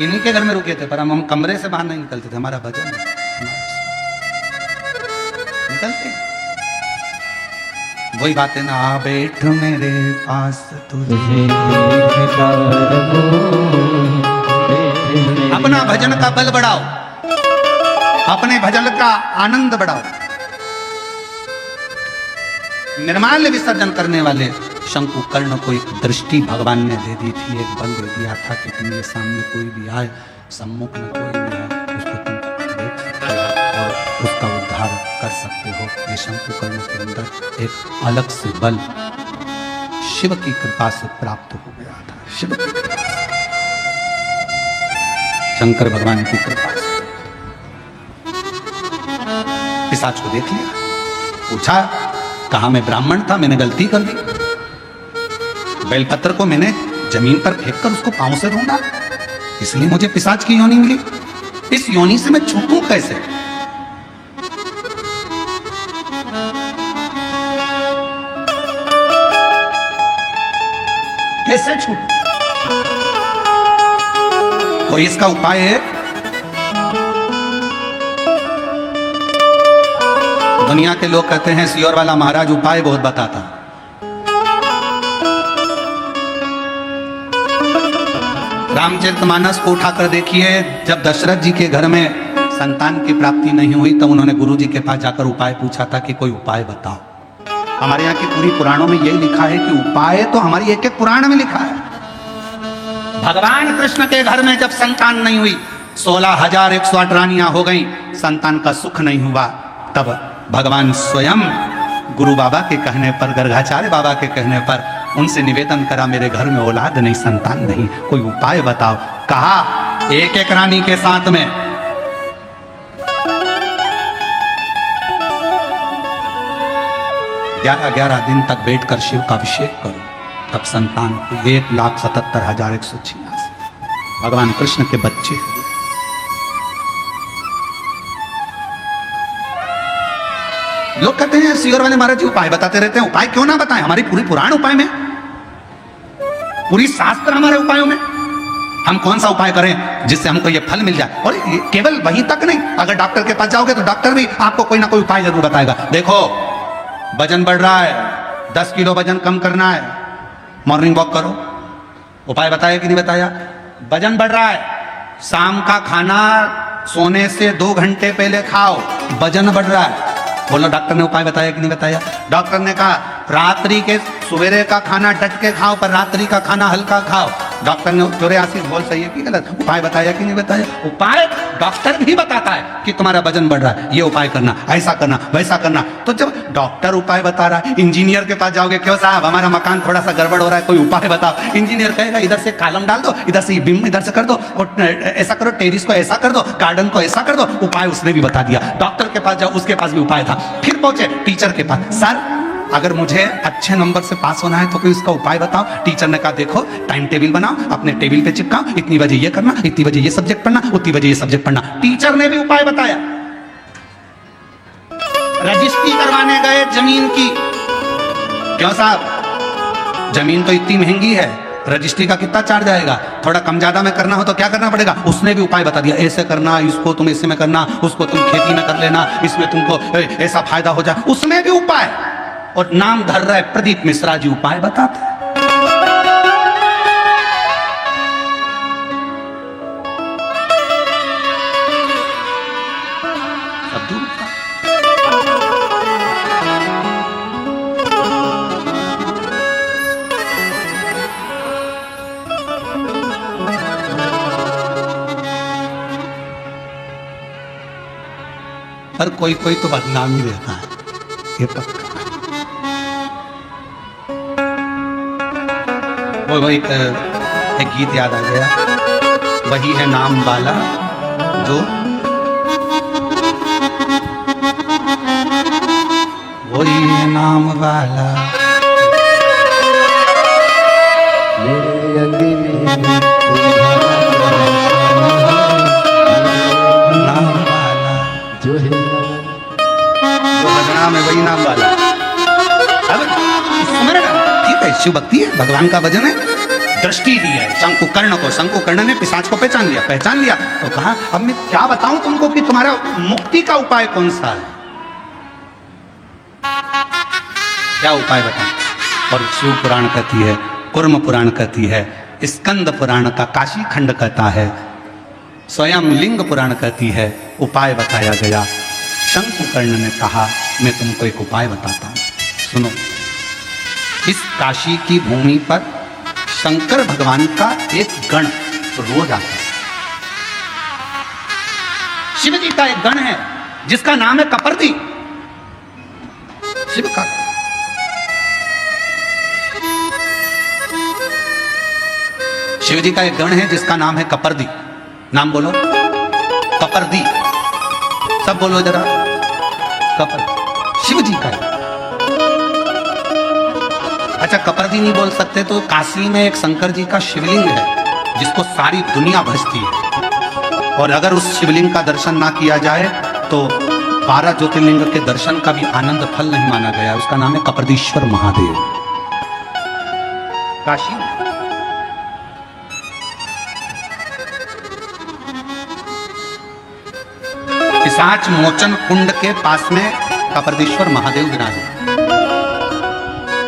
इन्हीं के घर में रुके थे, पर हम कमरे से बाहर नहीं निकलते थे, हमारा भजन निकलते। वही बात है ना, आ बैठ मेरे पास तुझे देखता रहूं, अपना भजन का बल बढ़ाओ, अपने भजन का आनंद बढ़ाओ। निर्माल्य विसर्जन करने वाले शंकुकर्ण को एक दृष्टि भगवान ने दे दी थी, एक बल दे दिया था कि तुम्हारे सामने कोई भी आए, सम्मुख में कोई भी आए, उसको तुम देख सकते हो और उसका उद्धार कर सकते हो। ये शंकुकर्ण के अंदर एक अलग से बल शिव की कृपा से प्राप्त हो गया था, शिव की कृपा से, शंकर भगवान की कृपा से। पिशाच को देख लिया, पूछा, कहा मैं ब्राह्मण था, मैंने गलती कर दी, बेलपत्र को मैंने जमीन पर फेंक कर उसको पांव से ढूंढा, इसलिए मुझे पिशाच की योनि मिली। इस योनि से मैं छूटूं कैसे? कैसे छूटूं? कोई इसका उपाय है? दुनिया के लोग कहते हैं सियोर वाला महाराज उपाय बहुत बताता। रामचरितमानस को उठाकर देखिए, जब दशरथ जी के घर में संतान की प्राप्ति नहीं हुई तब उन्होंने गुरु जी के पास जाकर उपाय पूछा था कि कोई उपाय बताओ। हमारे यहाँ की पूरी पुराणों में यही लिखा है कि उपाय तो हमारी एक एक पुराण में लिखा है। भगवान कृष्ण के घर में जब संतान नहीं हुई, 16,108 रानियां हो गई, संतान का सुख नहीं हुआ, तब भगवान स्वयं गुरु बाबा के कहने पर, गर्गाचार्य बाबा के कहने पर उनसे निवेदन करा, मेरे घर में औलाद नहीं, संतान नहीं, कोई उपाय बताओ। कहा एक एक रानी के साथ में 11 दिन तक बैठकर शिव का अभिषेक करो, तब संतान को 1,77,186 भगवान कृष्ण के बच्चे। लोग कहते हैं सियोर वाले महाराज जी उपाय बताते रहते हैं। उपाय क्यों ना बताएं? हमारी पूरी पुराण उपाय में, पूरी शास्त्र हमारे उपायों में। हम कौन सा उपाय करें जिससे हमको ये फल मिल जाए? और केवल वहीं तक नहीं, अगर डॉक्टर के पास जाओगे तो डॉक्टर भी आपको कोई ना कोई उपाय जरूर बताएगा। देखो वजन बढ़ रहा है, 10 किलो वजन कम करना है, मॉर्निंग वॉक करो। उपाय बताया कि नहीं बताया? वजन बढ़ रहा है, शाम का खाना सोने से 2 घंटे पहले खाओ, वजन बढ़ रहा है। बोलो डॉक्टर ने उपाय बताया कि नहीं बताया? डॉक्टर ने कहा रात्रि के सवेरे का खाना डट के खाओ, पर रात्रि का खाना हल्का खाओ। डॉक्टर ने जोरे आशीष बोल सही है कि गलत? उपाय बताया कि नहीं बताया? उपाय डॉक्टर भी बताता है कि तुम्हारा वजन बढ़ रहा है, ये उपाय करना, ऐसा करना, वैसा करना। तो जब डॉक्टर उपाय बता रहा है, इंजीनियर के पास जाओगे, क्यों साहब हमारा मकान थोड़ा सा गड़बड़ हो रहा है, कोई उपाय बताओ। इंजीनियर कहेगा इधर से कॉलम डाल दो, इधर से बीम इधर से कर दो, और ऐसा करो, टेरिस को ऐसा कर दो, गार्डन को ऐसा कर दो। उपाय उसने भी बता दिया। डॉक्टर के पास जाओ, उसके पास भी उपाय था। फिर पहुंचे टीचर के पास, सर अगर मुझे अच्छे नंबर से पास होना है तो कोई उसका उपाय बताओ। टीचर ने कहा देखो टाइम टेबल बनाओ, अपने टेबल पे चिपकाओ, इतनी बजे ये करना, इतनी बजे ये सब्जेक्ट पढ़ना, उतनी बजे ये सब्जेक्ट पढ़ना। टीचर ने भी उपाय बताया। रजिस्ट्री करवाने गए जमीन की, क्यों साहब जमीन तो इतनी महंगी है, रजिस्ट्री का कितना चार्ज आएगा, थोड़ा कम ज्यादा में करना हो तो क्या करना पड़ेगा? उसने भी उपाय बता दिया, ऐसे करना, इसको तुम ऐसे में करना, उसको तुम खेती में कर लेना, इसमें तुमको ऐसा फायदा हो जाए। उसमें भी उपाय, और नाम धर रहा है प्रदीप मिश्रा जी, उपाय बताते हैं। पर कोई कोई तो बदनाम ही रहता है, ये पक्का। वो एक गीत याद आ गया, वही है नाम वाला जो, वही है नाम वाला मेरे अंगने में नाम वाला जो है, जो बदनाम है वही नाम वाला। अब स्मरण, ठीक है, शिव भक्ति है, भगवान का भजन है। दृष्टि दी है शंकुकर्ण को, शंकुकर्ण ने पिशाच को पहचान लिया। तो कहा अब मैं क्या बताऊं तुमको कि तुम्हारा मुक्ति का उपाय कौन सा है, क्या उपाय बताऊं? और शिव पुराण कहती है, कुर्म पुराण कहती है, स्कंद पुराण का काशी खंड कहता है, स्वयं लिंग पुराण कहती है, उपाय बताया गया। शंकुकर्ण ने कहा मैं तुमको एक उपाय बताता हूं, सुनो। इस काशी की भूमि पर शंकर भगवान का एक गण रोज आता है। शिव जी का एक गण है जिसका नाम है कपर्दी। शिव का शिव जी का एक गण है जिसका नाम है कपर्दी। नाम बोलो, कपर्दी, सब बोलो जरा, कपर, शिव जी का। अच्छा कपर्दी नहीं बोल सकते तो काशी में एक शंकर जी का शिवलिंग है जिसको सारी दुनिया भजती है, और अगर उस शिवलिंग का दर्शन ना किया जाए तो 12 ज्योतिर्लिंग के दर्शन का भी आनंद फल नहीं माना गया। उसका नाम है कपर्दीश्वर महादेव। काशी पिशाच मोचन कुंड के पास में कपर्दीश्वर महादेव विराज।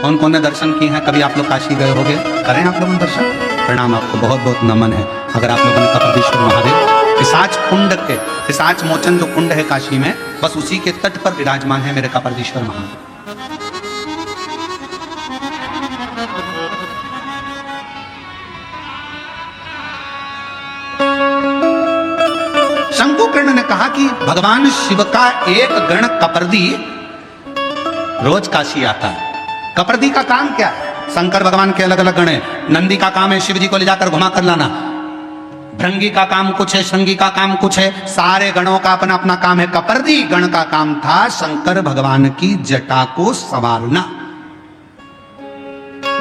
कौन कौन ने दर्शन किए हैं? कभी आप लोग काशी गए होंगे, करें आप लोगों ने दर्शन? प्रणाम, आपको बहुत बहुत नमन है। अगर आप लोगों ने कपर्दीश्वर महादेव पिशाच कुंड के, पिशाच मोचन जो कुंड है काशी में, बस उसी के तट पर विराजमान है मेरे कपर्दीश्वर महादेव। शंकुकर्ण ने कहा कि भगवान शिव का एक गण कपर्दी रोज काशी आता है। कपर्दी का काम क्या है? शंकर भगवान के अलग अलग गण है। नंदी का काम है शिव जी को ले जाकर घुमा कर लाना, भृंगी का काम कुछ है, श्रृंगी का काम कुछ है, सारे गणों का अपना अपना काम है। कपर्दी गण का काम था शंकर भगवान की जटा को संवारना।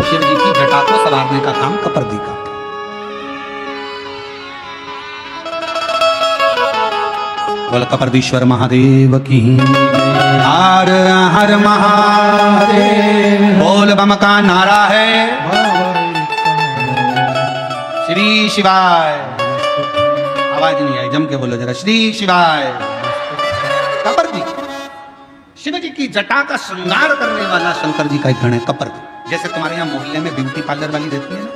शिव जी की जटा को संवारने का काम कपर्दी का। बोल कपर्दीश्वर महादेव की। हर हर महादेव। बोल बम का नारा है श्री शिवाय। आवाज नहीं आई, जम के बोलो जरा, श्री शिवाय। कपर्दी शिव जी की जटा का श्रृंगार करने वाला शंकर जी का एक गण है कपर्दी। जैसे तुम्हारे यहाँ मोहल्ले में ब्यूटी पार्लर वाली रहती है ना,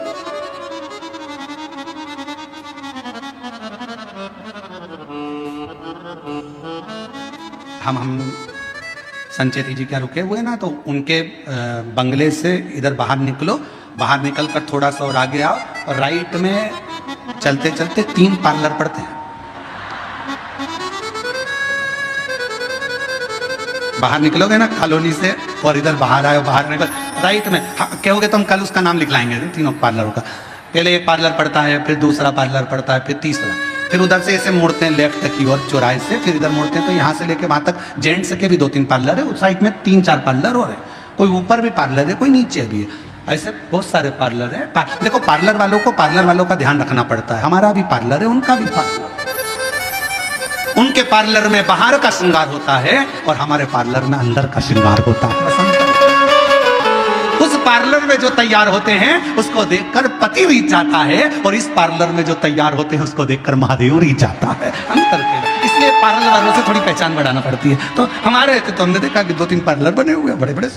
हम संचेती जी क्या रुके हुए ना, तो उनके बंगले से इधर बाहर निकलो, बाहर निकल कर थोड़ा सा और आगे आओ, और राइट में चलते चलते 3 पार्लर पड़ते हैं। बाहर निकलोगे ना कॉलोनी से और इधर बाहर आए, बाहर निकल राइट में कहोगे तो हम कल उसका नाम लिख लाएंगे तीनों पार्लरों का। पहले एक पार्लर पड़ता है, फिर दूसरा पार्लर पड़ता है, फिर तीसरा, फिर उधर से ऐसे मुड़ते हैं लेफ्ट की ओर चौराहे से, फिर इधर मुड़ते हैं, तो यहाँ से लेके वहां तक जेंट्स के भी 2-3 पार्लर है, उस साइड में 3-4 पार्लर और है, कोई ऊपर भी पार्लर है, कोई नीचे भी है, ऐसे बहुत सारे पार्लर है। देखो पार्लर वालों का ध्यान रखना पड़ता है। हमारा भी पार्लर है, उनका भी पार्लर। उनके पार्लर में बाहर का श्रृंगार होता है और हमारे पार्लर में अंदर का श्रृंगार होता है। उस पार्लर में जो तैयार होते हैं उसको देखकर पति रीझ जाता है, और इस पार्लर में जो तैयार होते हैं उसको देखकर महादेव रीझ जाता है। अंतर के इसलिए पार्लर वालों से थोड़ी पहचान बढ़ाना पड़ती है। तो हमारे तो हमने देखा कि 2-3 पार्लर बने हुए बड़े बड़े।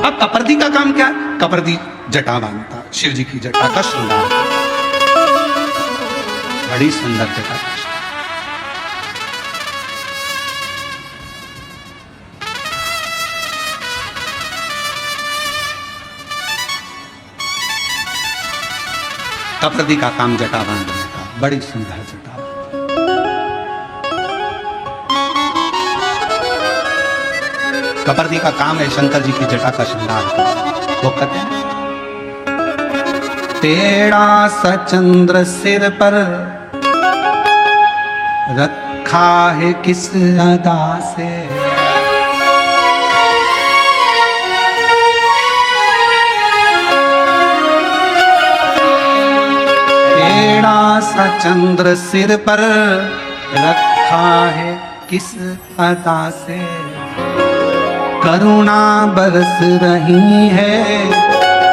अब कपर्दी का काम क्या है? कपर्दी जटा बांधता, शिव जी की जटा का श्रृंगार, बड़ी सुंदर जटा। कपर्दी का काम जटा बांधने का, बड़ी सुंदर जटा। कपर्दी का काम है शंकर जी की जटा का श्रृंगार। वो कहते हैं टेढ़ा सा चंद्र सिर पर रखा है किस अदा से, टेढ़ा सा चंद्र सिर पर रखा है किस अदा से, करुणा बरस रही है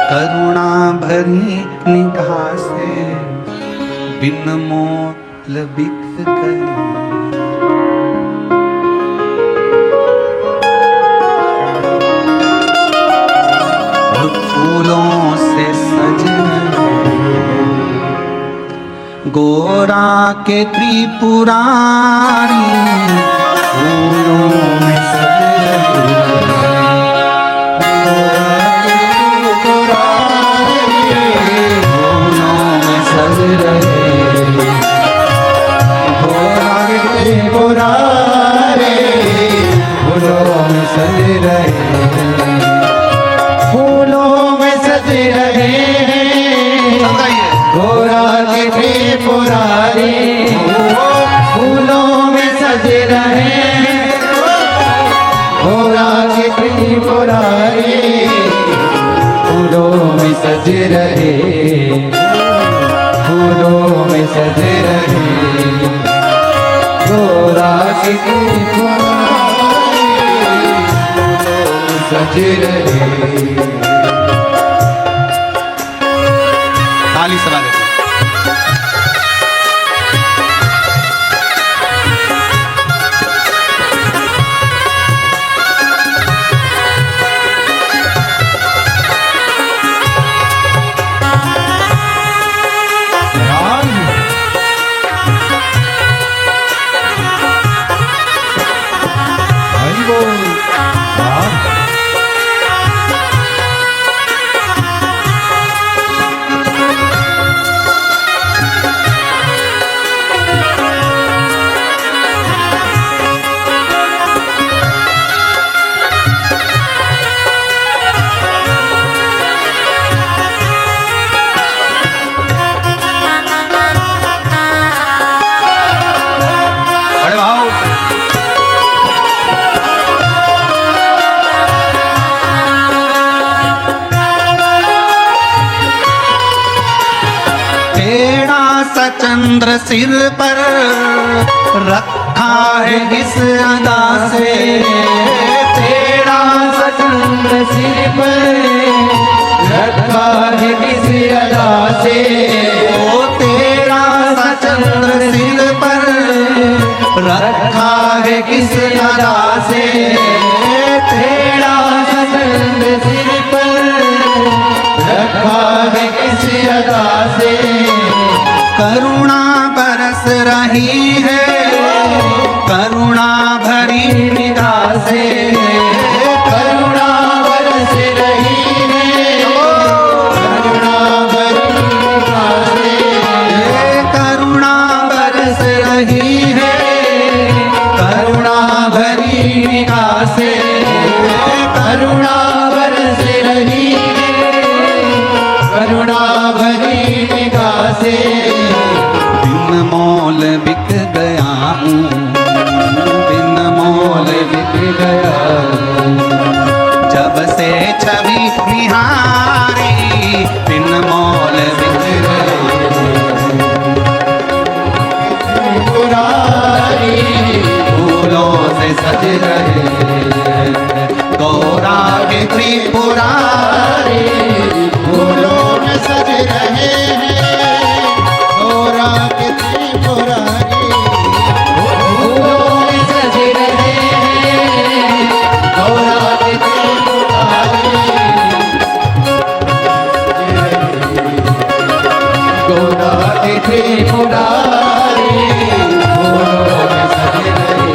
करुणा भरी निगाह से, बिन मोल बिक गई। फूलों से सज गोरा के त्रिपुरारी, फूलों में सज सज रहे, फूलों में सज रहे, गोरा के सज रहे। ताली से बारे चंद्र सिर पर रखा है किस अदा से, तेरा सा चंद्र सिर पर रखा है किस अदा से, ओ तेरा सा चंद्र सिर पर रखा है किस अदा से, तेरा सा चंद्र सिर पर रखा है किस अदा से, करुणा बरस रही है करुणा भरी निगाह से, करुणा बरस रही है करुणा भरी निगाह से, करुणा बरस रही है करुणा भरी निगाह से, करुणा बरस रही है करुणा भरी निगाह से, बिन मोल बिक गया हूँ बिन मोल बिक गया जब से छवि निहारी, बिन मोल बिक पुरारी फूलों से सज रहे गौरा के त्रिपुरारी, फूलों में सज रहे हैं गौरा के त्रिपुरारी, फूलों में सज रहे हैं गौरा के त्रिपुरारी, गौरा के त्रिपुरारी, फूलों में सज रहे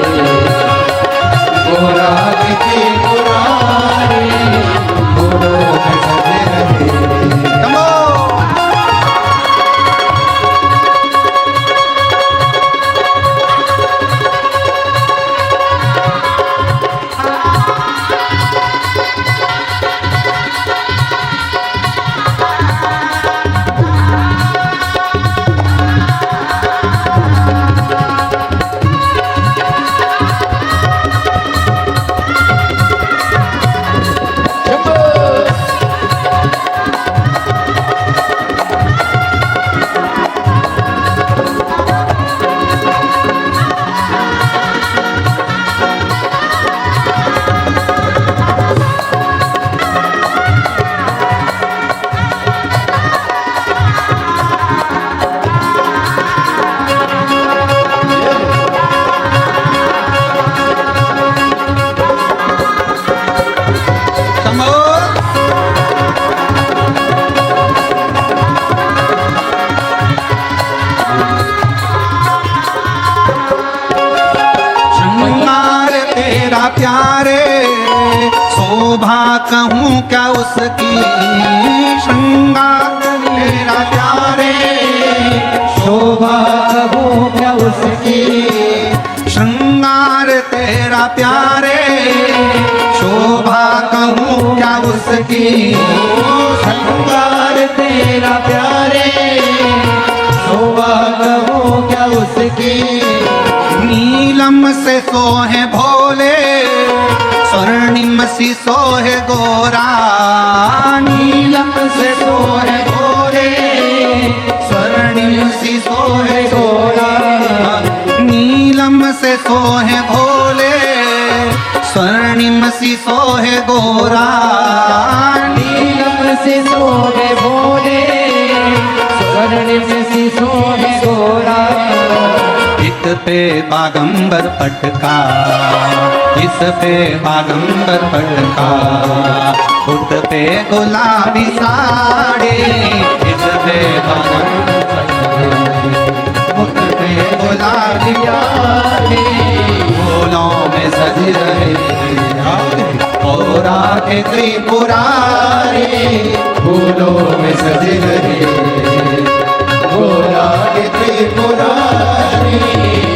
गौरा के त्रिपुरारी, फूलों में सज रहे। कमो प्यारे शोभा कहूँ क्या उसकी, श्रृंगार तेरा प्यारे शोभा कहूँ क्या उसकी, श्रृंगार तेरा प्यारे शोभा कहूँ क्या उसकी, श्रृंगार तेरा प्यारे शोभा कहूँ क्या उसकी, नीलम से सोहे भोले स्वर्णिम सी सोहे गोरा, नीलम से सोहे भोले स्वर्णिम सी सोहे गोरा, नीलम से सोहे भोले स्वर्णिम सी सोहे गोरा, नीलम से सोहे भोले स्वर्णिम सी सोहे गोरा, इत पे बागंबर पटका इस पे बागंबर पटका, उठ पे गुलाबी साड़ी इस पे बागंबर पटका, उठ पे गुलाबी साड़ी फूलों में सज रहे गौरा के त्रिपुरारी, फूलों में सज रहे गौरा के त्रिपुरारी,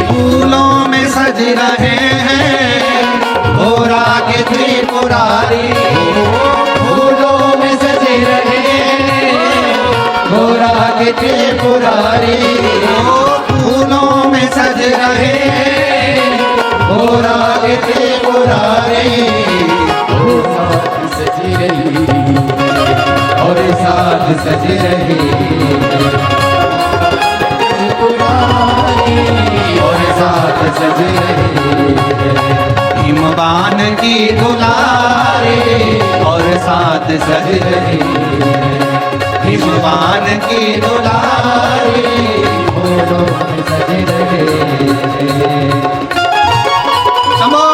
फूलों में सज रहे हैं गौरा के त्रिपुरारी, फूलों में सज रहे गौरा के त्रिपुरारी, फूलों में सज रहे गौरा के त्रिपुरारी, सज रही और साथ सज रही त्रिपुरारी। सज रही है। हिमवान की दुलारी और साथ सज रही है। हिमवान की दुलारी फूलों में सज रहे हैं। समो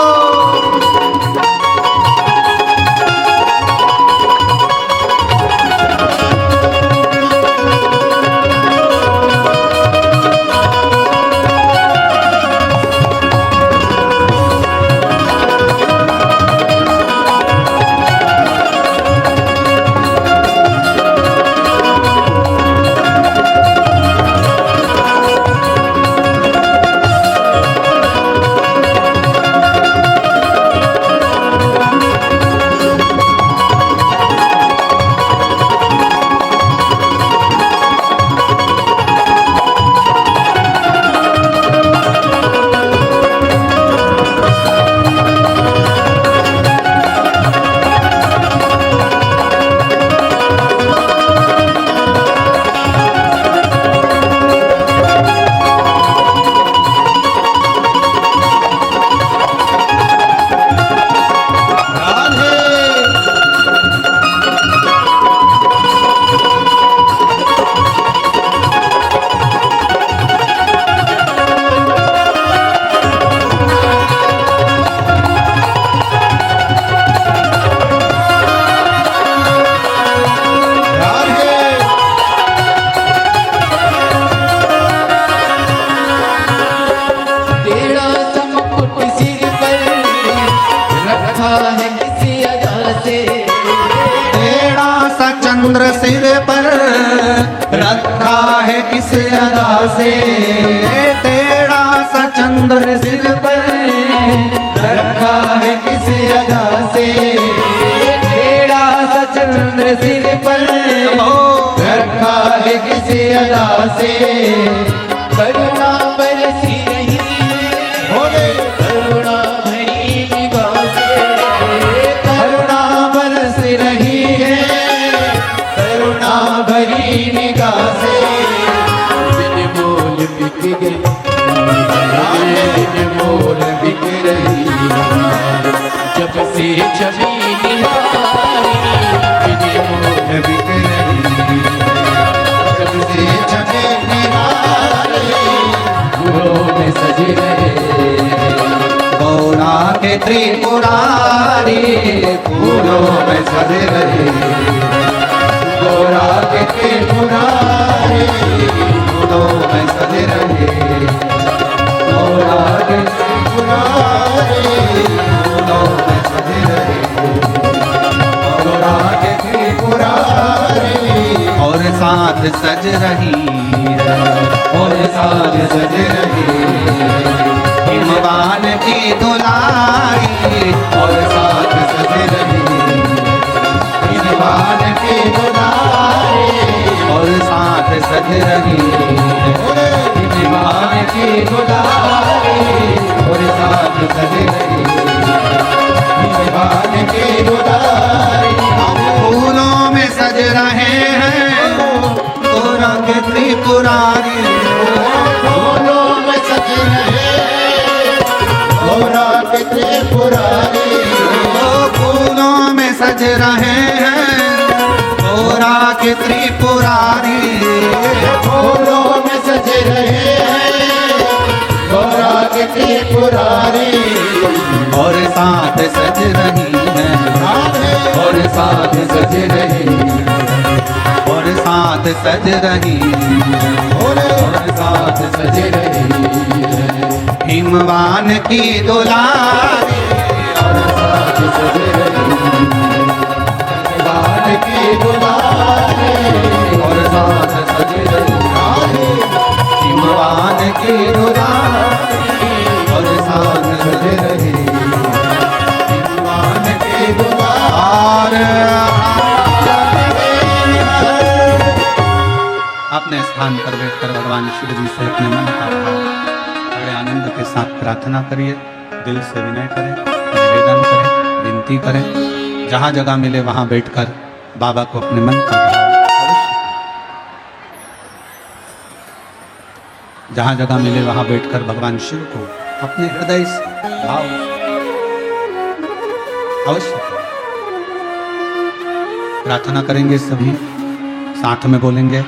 चंद्र सिर पर रखा है किस अदा से। तेरा सा चंद्र सिर पर रखा है किस अदा से। तेरा सा चंद्र सिर पर रखा है किस अदा से। करुणा बरसी रही है करुणा भरी निगाह से। करुणा बरस रही है करुणा भरी निगाह से। बिन बोल बिक गई बिन बोल बिक रही जब से छवि निहारी। बिन बोल बिक रही जब से छवि निहारी। फूलों में सज रहे गौरा के त्रिपुरारी फूलों में सज रहे। गौरा के त्रिपुरारी फूलों में सज रहे। गौरा के त्रिपुरारी फूलों में सज रहे। गौरा के त्रिपुरारी और साथ सज रही है और साथ सज रही हिमवान की दुलारी और साथ सज रही हिमवान की दुलारी और साथ सज रही हिमवान की दुलारी और साथ सज रही हिमवान की दुलारी। फूलों में सज रहे हैं गौरा के त्रिपुरारी। फूलों में सज रहे गौरा के त्रिपुरारी। फूलों में सज रहे हैं गौरा के त्रिपुरारी। फूलों में सज रहे गौरा के त्रिपुरारी और साथ सज रही है और साथ सज रही और साथ सज रही और साथ सज रही हिमवान की दुलारी और साथ सज रही हिमवान की दुलारी और साथ सज रही हिमवान की दुलारी और साथ सज रही हिमवान की दुलारी। अपने स्थान पर बैठकर भगवान शिव जी से अपने मन का भाव बड़े आनंद के साथ प्रार्थना करिए। दिल से विनय करें, निवेदन करें, विनती करें। जहाँ जगह मिले वहाँ बैठकर बाबा को अपने मन का भाव अवश्य, जहाँ जगह मिले वहाँ बैठकर भगवान शिव को अपने हृदय से भाव अवश्य प्रार्थना करेंगे, सभी साथ में बोलेंगे।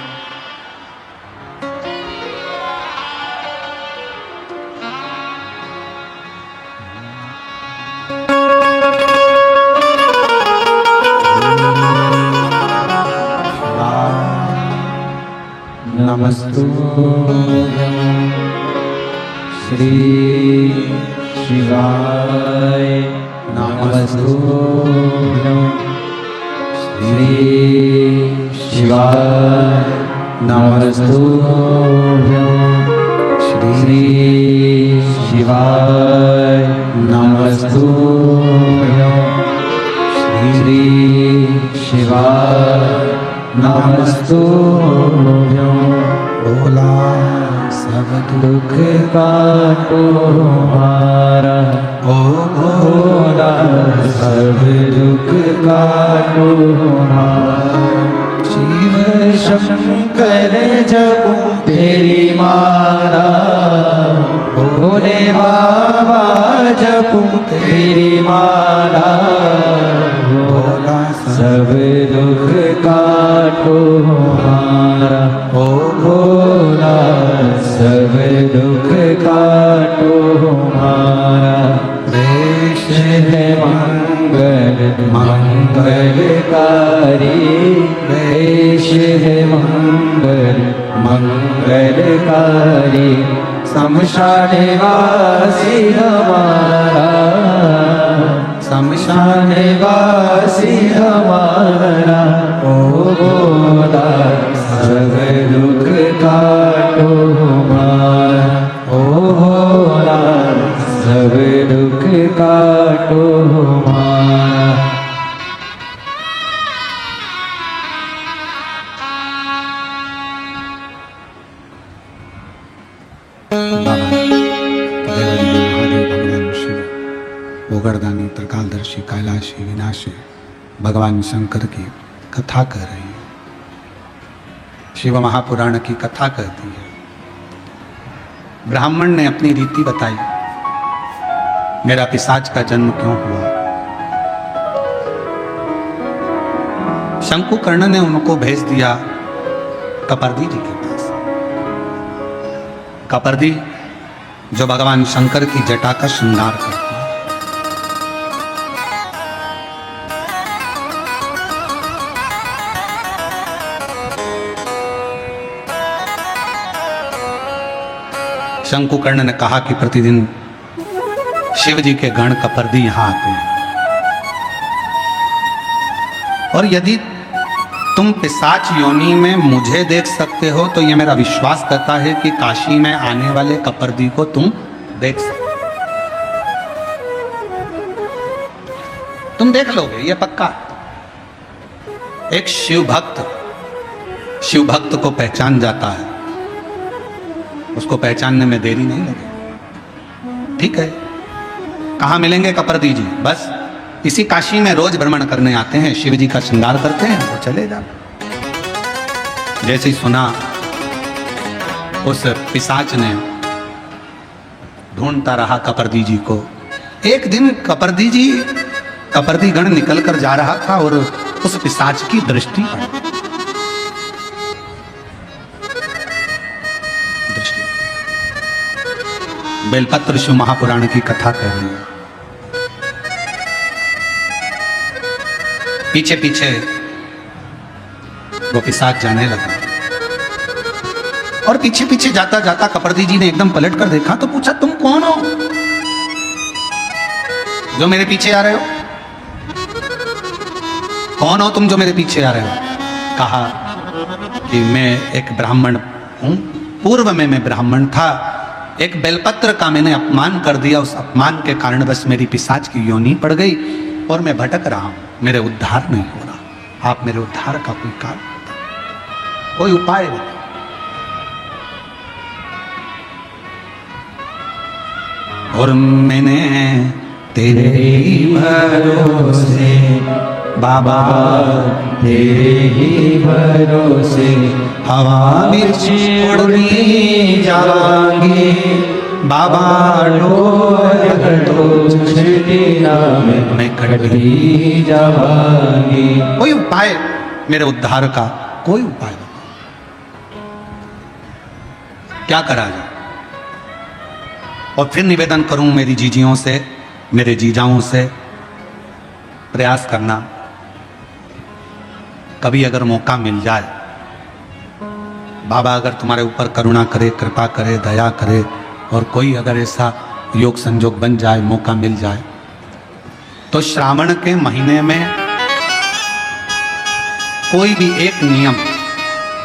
नमस्तुभ्यं श्री शिवाय नमस्तुभ्यं श्री शिवाय नमस्तुभ्यं श्री शिवाय नमस्तुभ्यं श्री शिवाय नमस्तुभ्यं। बोला सब दुख काटो हमारा, ओ बोला सब दुख काटो हमारा। शिव शंकर जपो तेरी माला, भोले बाबा जपो तेरी माला। बोला सब दुख काटो हमारा, ओ भोला सब दुख काटो हमारा। वेश है मंगल मंगलकारी, वेश है मंगल मंगलकारी। शमशान वासी हमारा, शमशान वासी हमारा। ओ भोला सब दुख काटो हमारा, ओ भोला सब दुख काटो हमारा। ओगरदानी त्रिकालदर्शी कैलाशी विनाशी भगवान शंकर की कथा कर रही है। शिव महापुराण की कथा कहती है। ब्राह्मण ने अपनी रीति बताई, मेरा पिशाच का जन्म क्यों हुआ। शंकुकर्ण ने उनको भेज दिया कपर्दी जी के पास। कपर्दी जो भगवान शंकर की जटा का श्रृंगार करता है। शंकुकर्ण ने कहा कि प्रतिदिन शिव जी के गण कपर्दी यहां आते हैं, और यदि तुम पिशाच योनि में मुझे देख सकते हो तो यह मेरा विश्वास करता है कि काशी में आने वाले कपर्दी को तुम देख सकते हो। तुम देख लोगे, यह पक्का। एक शिव भक्त को पहचान जाता है, उसको पहचानने में देरी नहीं लगे। ठीक है, कहाँ मिलेंगे कपर्दी जी? बस इसी काशी में रोज भ्रमण करने आते हैं, शिव जी का श्रृंगार करते हैं और चले जाते। जैसे ही सुना, उस पिशाच ने ढूंढता रहा कपर्दी जी को। एक दिन कपर्दी गण निकल कर जा रहा था और उस पिशाच की दृष्टि पड़ी। बेलपत्र शिव महापुराण की कथा कर रही है। पीछे पीछे वो पिशाच जाने लगा, और पीछे पीछे जाता जाता कपर्दी जी ने एकदम पलट कर देखा तो पूछा, तुम कौन हो जो मेरे पीछे आ रहे हो? कौन हो तुम जो मेरे पीछे आ रहे हो? कहा कि मैं एक ब्राह्मण हूं, पूर्व में मैं ब्राह्मण था, एक बेलपत्र का मैंने अपमान कर दिया, उस अपमान के कारण बस मेरी पिशाच की योनि पड़ गई और मैं भटक रहा हूं, मेरे उद्धार नहीं हो रहा। आप मेरे उद्धार का कोई कारण, कोई उपाय नहीं। और मैंने तेरे ही भरोसे बाबा, तेरे ही भरोसे हवा में उड़ती जाएंगे, बाबा में कटी जावांगी। कोई उपाय मेरे उद्धार का, कोई उपाय नहीं। क्या करा जाए? और फिर निवेदन करूं मेरी जीजियों से, मेरे जीजाओं से, प्रयास करना कभी अगर मौका मिल जाए, बाबा अगर तुम्हारे ऊपर करुणा करे, कृपा करे, दया करे, और कोई अगर ऐसा योग संजोग बन जाए, मौका मिल जाए, तो श्रावण के महीने में कोई भी एक नियम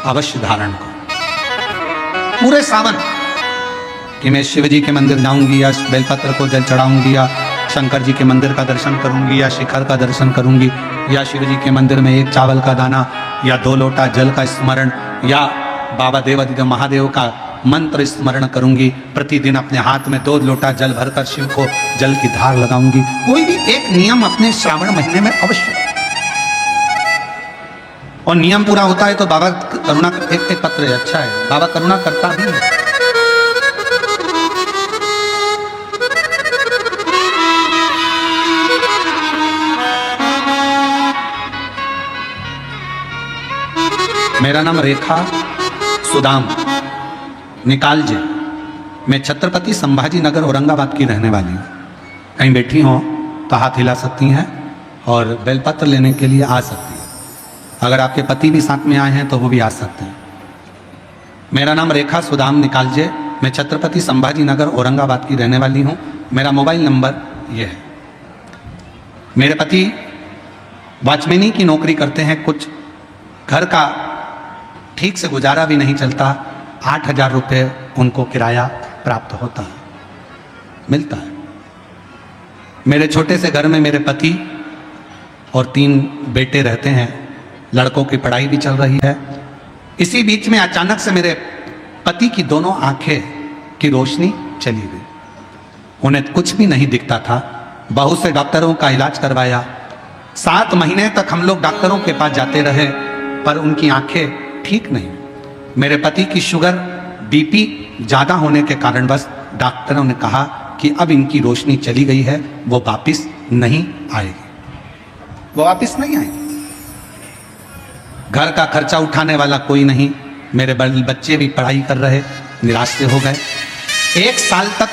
अवश्य धारण करो पूरे सावन, कि मैं शिव जी के मंदिर जाऊंगी या बेलपत्र को जल चढ़ाऊंगी या शंकर जी के मंदिर का दर्शन करूंगी या शिखर का दर्शन करूंगी या शिव जी के मंदिर में एक चावल का दाना या 2 लोटा जल का स्मरण या बाबा देवादिदेव महादेव का मंत्र स्मरण करूंगी। प्रतिदिन अपने हाथ में 2 लोटा जल भरकर शिव को जल की धार लगाऊंगी। कोई भी एक नियम अपने श्रावण महीने में अवश्य, और नियम पूरा होता है तो बाबा करुणा, एक पत्र है, अच्छा है, बाबा करुणा करता भी है। मेरा नाम रेखा सुदाम निकालजे, मैं छत्रपति संभाजी नगर औरंगाबाद की रहने वाली हूँ। कहीं बैठी हो तो हाथ हिला सकती हैं और बेलपत्र लेने के लिए आ सकती हैं। अगर आपके पति भी साथ में आए हैं तो वो भी आ सकते हैं। मेरा नाम रेखा सुदाम निकालजे, मैं छत्रपति संभाजी नगर औरंगाबाद की रहने वाली हूँ। मेरा मोबाइल नंबर ये है। मेरे पति वॉचमैनी की नौकरी करते हैं, कुछ घर का ठीक से गुजारा भी नहीं चलता। 8,000 रुपये उनको किराया प्राप्त होता है, मिलता है। मेरे छोटे से घर में मेरे पति और 3 बेटे रहते हैं। लड़कों की पढ़ाई भी चल रही है। इसी बीच में अचानक से मेरे पति की दोनों आंखें की रोशनी चली गई। उन्हें कुछ भी नहीं दिखता था। बहुत से डॉक्टरों का इलाज करवाया। 7 महीने तक हम लोग डॉक्टरों के पास जाते रहे, पर उनकी आंखें ठीक नहीं। मेरे पति की शुगर, बीपी ज्यादा होने के कारण बस डॉक्टरों ने कहा कि अब इनकी रोशनी चली गई है, वो वापिस नहीं आएगी, वो वापिस नहीं आएगी। घर का खर्चा उठाने वाला कोई नहीं। मेरे बच्चे भी पढ़ाई कर रहे, निराश से हो गए। 1 साल तक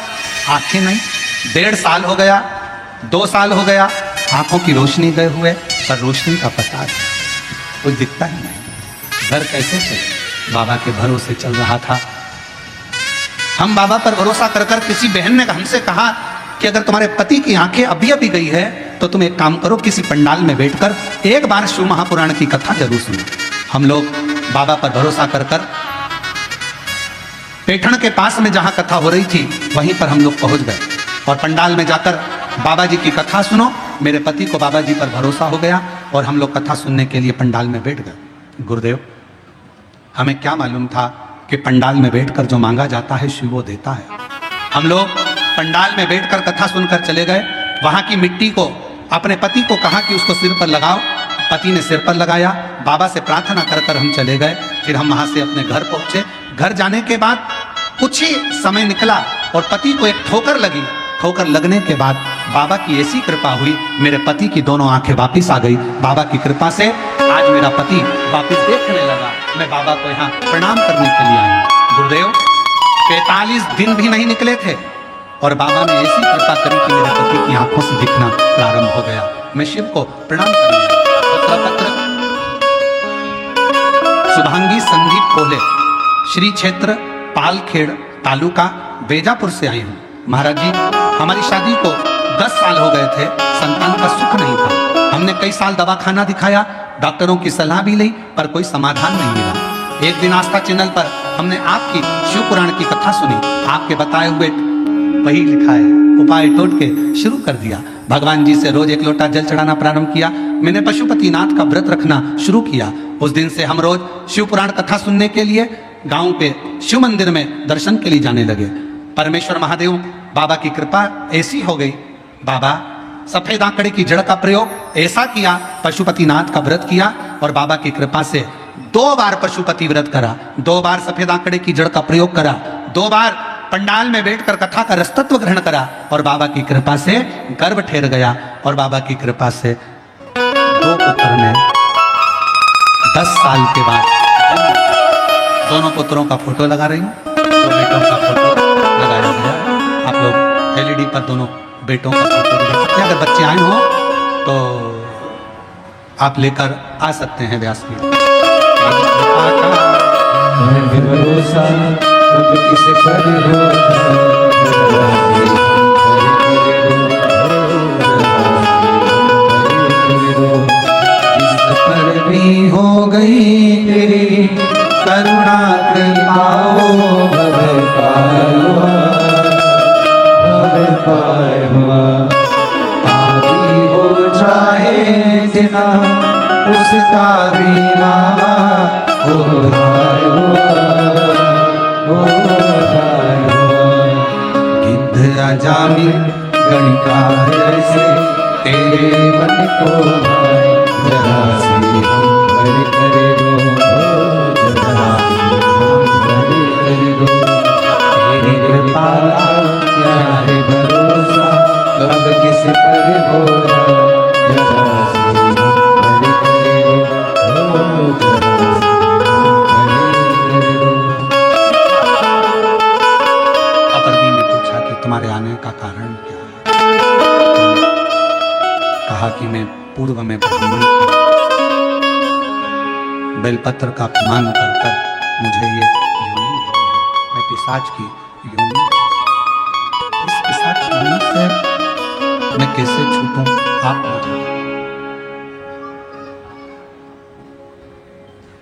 आंखें नहीं, 1.5 साल हो गया, 2 साल हो गया, आंखों की रोशनी गए हुए, पर रोशनी का पता नहीं, कुछ दिखता ही नहीं। घर कैसे चले? बाबा के भरोसे चल रहा था। हम बाबा पर भरोसा कर कर, किसी बहन ने हमसे कहा कि अगर तुम्हारे पति की आंखें अभी अभी गई है तो तुम एक काम करो, किसी पंडाल में बैठकर एक बार शिव महापुराण की कथा जरूर सुनो। हम लोग बाबा पर भरोसा कर कर पैठण के पास में जहां कथा हो रही थी वहीं पर हम लोग पहुंच गए और पंडाल में जाकर बाबा जी की कथा सुनो। मेरे पति को बाबा जी पर भरोसा हो गया और हम लोग कथा सुनने के लिए पंडाल में बैठ गए। गुरुदेव, हमें क्या मालूम था कि पंडाल में बैठकर जो मांगा जाता है शिव वो देता है। हम लोग पंडाल में बैठकर कथा सुनकर चले गए। वहां की मिट्टी को अपने पति को कहा कि उसको सिर पर लगाओ। पति ने सिर पर लगाया। बाबा से प्रार्थना कर कर हम चले गए। फिर हम वहां से अपने घर पहुंचे। घर जाने के बाद कुछ ही समय निकला और पति को एक ठोकर लगी। ठोकर लगने के बाद बाबा की ऐसी कृपा हुई, मेरे पति की दोनों आंखें वापिस आ गई। बाबा की कृपा से आज मेरा पति वापिस देखने लगा। मैं बाबा को यहाँ प्रणाम करने के लिए आई हूँ। गुरुदेव, 45 दिन भी नहीं निकले थे और बाबा ने ऐसी कृपा करी कि मेरे पति की आंखों से दिखना प्रारंभ हो गया। मैं शिव को प्रणाम करूंगा। पत्र शुभांगी संदीप कोले, श्री क्षेत्र पालखेड़, तालुका बेजापुर से आई हूँ। महाराज जी, हमारी शादी को 10 साल हो गए थे, संतान का सुख नहीं था। हमने कई साल दवाखाना दिखाया, डॉक्टरों की सलाह भी ली, पर कोई समाधान नहीं मिला। एक दिन आस्था चैनल पर हमने आपकी शिव पुराण की कथा सुनी। आपके बताए हुए वही लिखा है, उपाय टोट के शुरू कर दिया। भगवान जी से रोज 1 लोटा जल चढ़ाना प्रारंभ किया। मैंने पशुपतिनाथ का व्रत रखना शुरू किया। उस दिन से हम रोज शिव पुराण कथा सुनने के लिए गांव पे शिव मंदिर में दर्शन के लिए जाने लगे। परमेश्वर महादेव बाबा की कृपा ऐसी हो गई, बाबा सफेद आंकड़े की जड़ का प्रयोग ऐसा किया, पशुपतिनाथ का व्रत किया और बाबा की कृपा से 2 बार पशुपति व्रत करा, 2 बार सफेद आंकड़े की जड़ का प्रयोग करा, 2 बार पंडाल में बैठकर कथा का रसतत्व ग्रहण करा और बाबा की कृपा से गर्भ ठहर गया और बाबा की कृपा से 2 पुत्र ने 10 साल के बाद दोनों पुत्रों का फोटो लगा रही हूँ। 2 बेटों का फोटो लगाया गया। आप लोग एलईडी पर दोनों बेटों का फोटो देख सकते हैं। अगर बच्चे आए हो तो आप लेकर आ सकते हैं व्यासपीठ। भरोसा अब किस पर पर भी हो गई तेरी करुणा कृपा भव पार हुआ पापी हो जाए जिना उसका भी नामा उद्धार हुआ। गिद्ध अजामी गणिकार से तेरे मन को जरा सी हम भर करे दो, जरा सी हम भर करे दो। तेरी कृपा क्या है भरोसा अब किस पर होगा, जरा सी हम भर करे दो, जरा सी हम भर करे दो। कपर्दी ने पूछा कि तुम्हारे आने का कारण क्या है? कहा कि मैं पूर्व में ब्राह्मण था, बेलपत्र का अपमान कर कर मुझे ये योनि मिली है। मैं पिशाच की योनि, इस पिशाच योनि से मैं कैसे छूटूं? आप बताओ।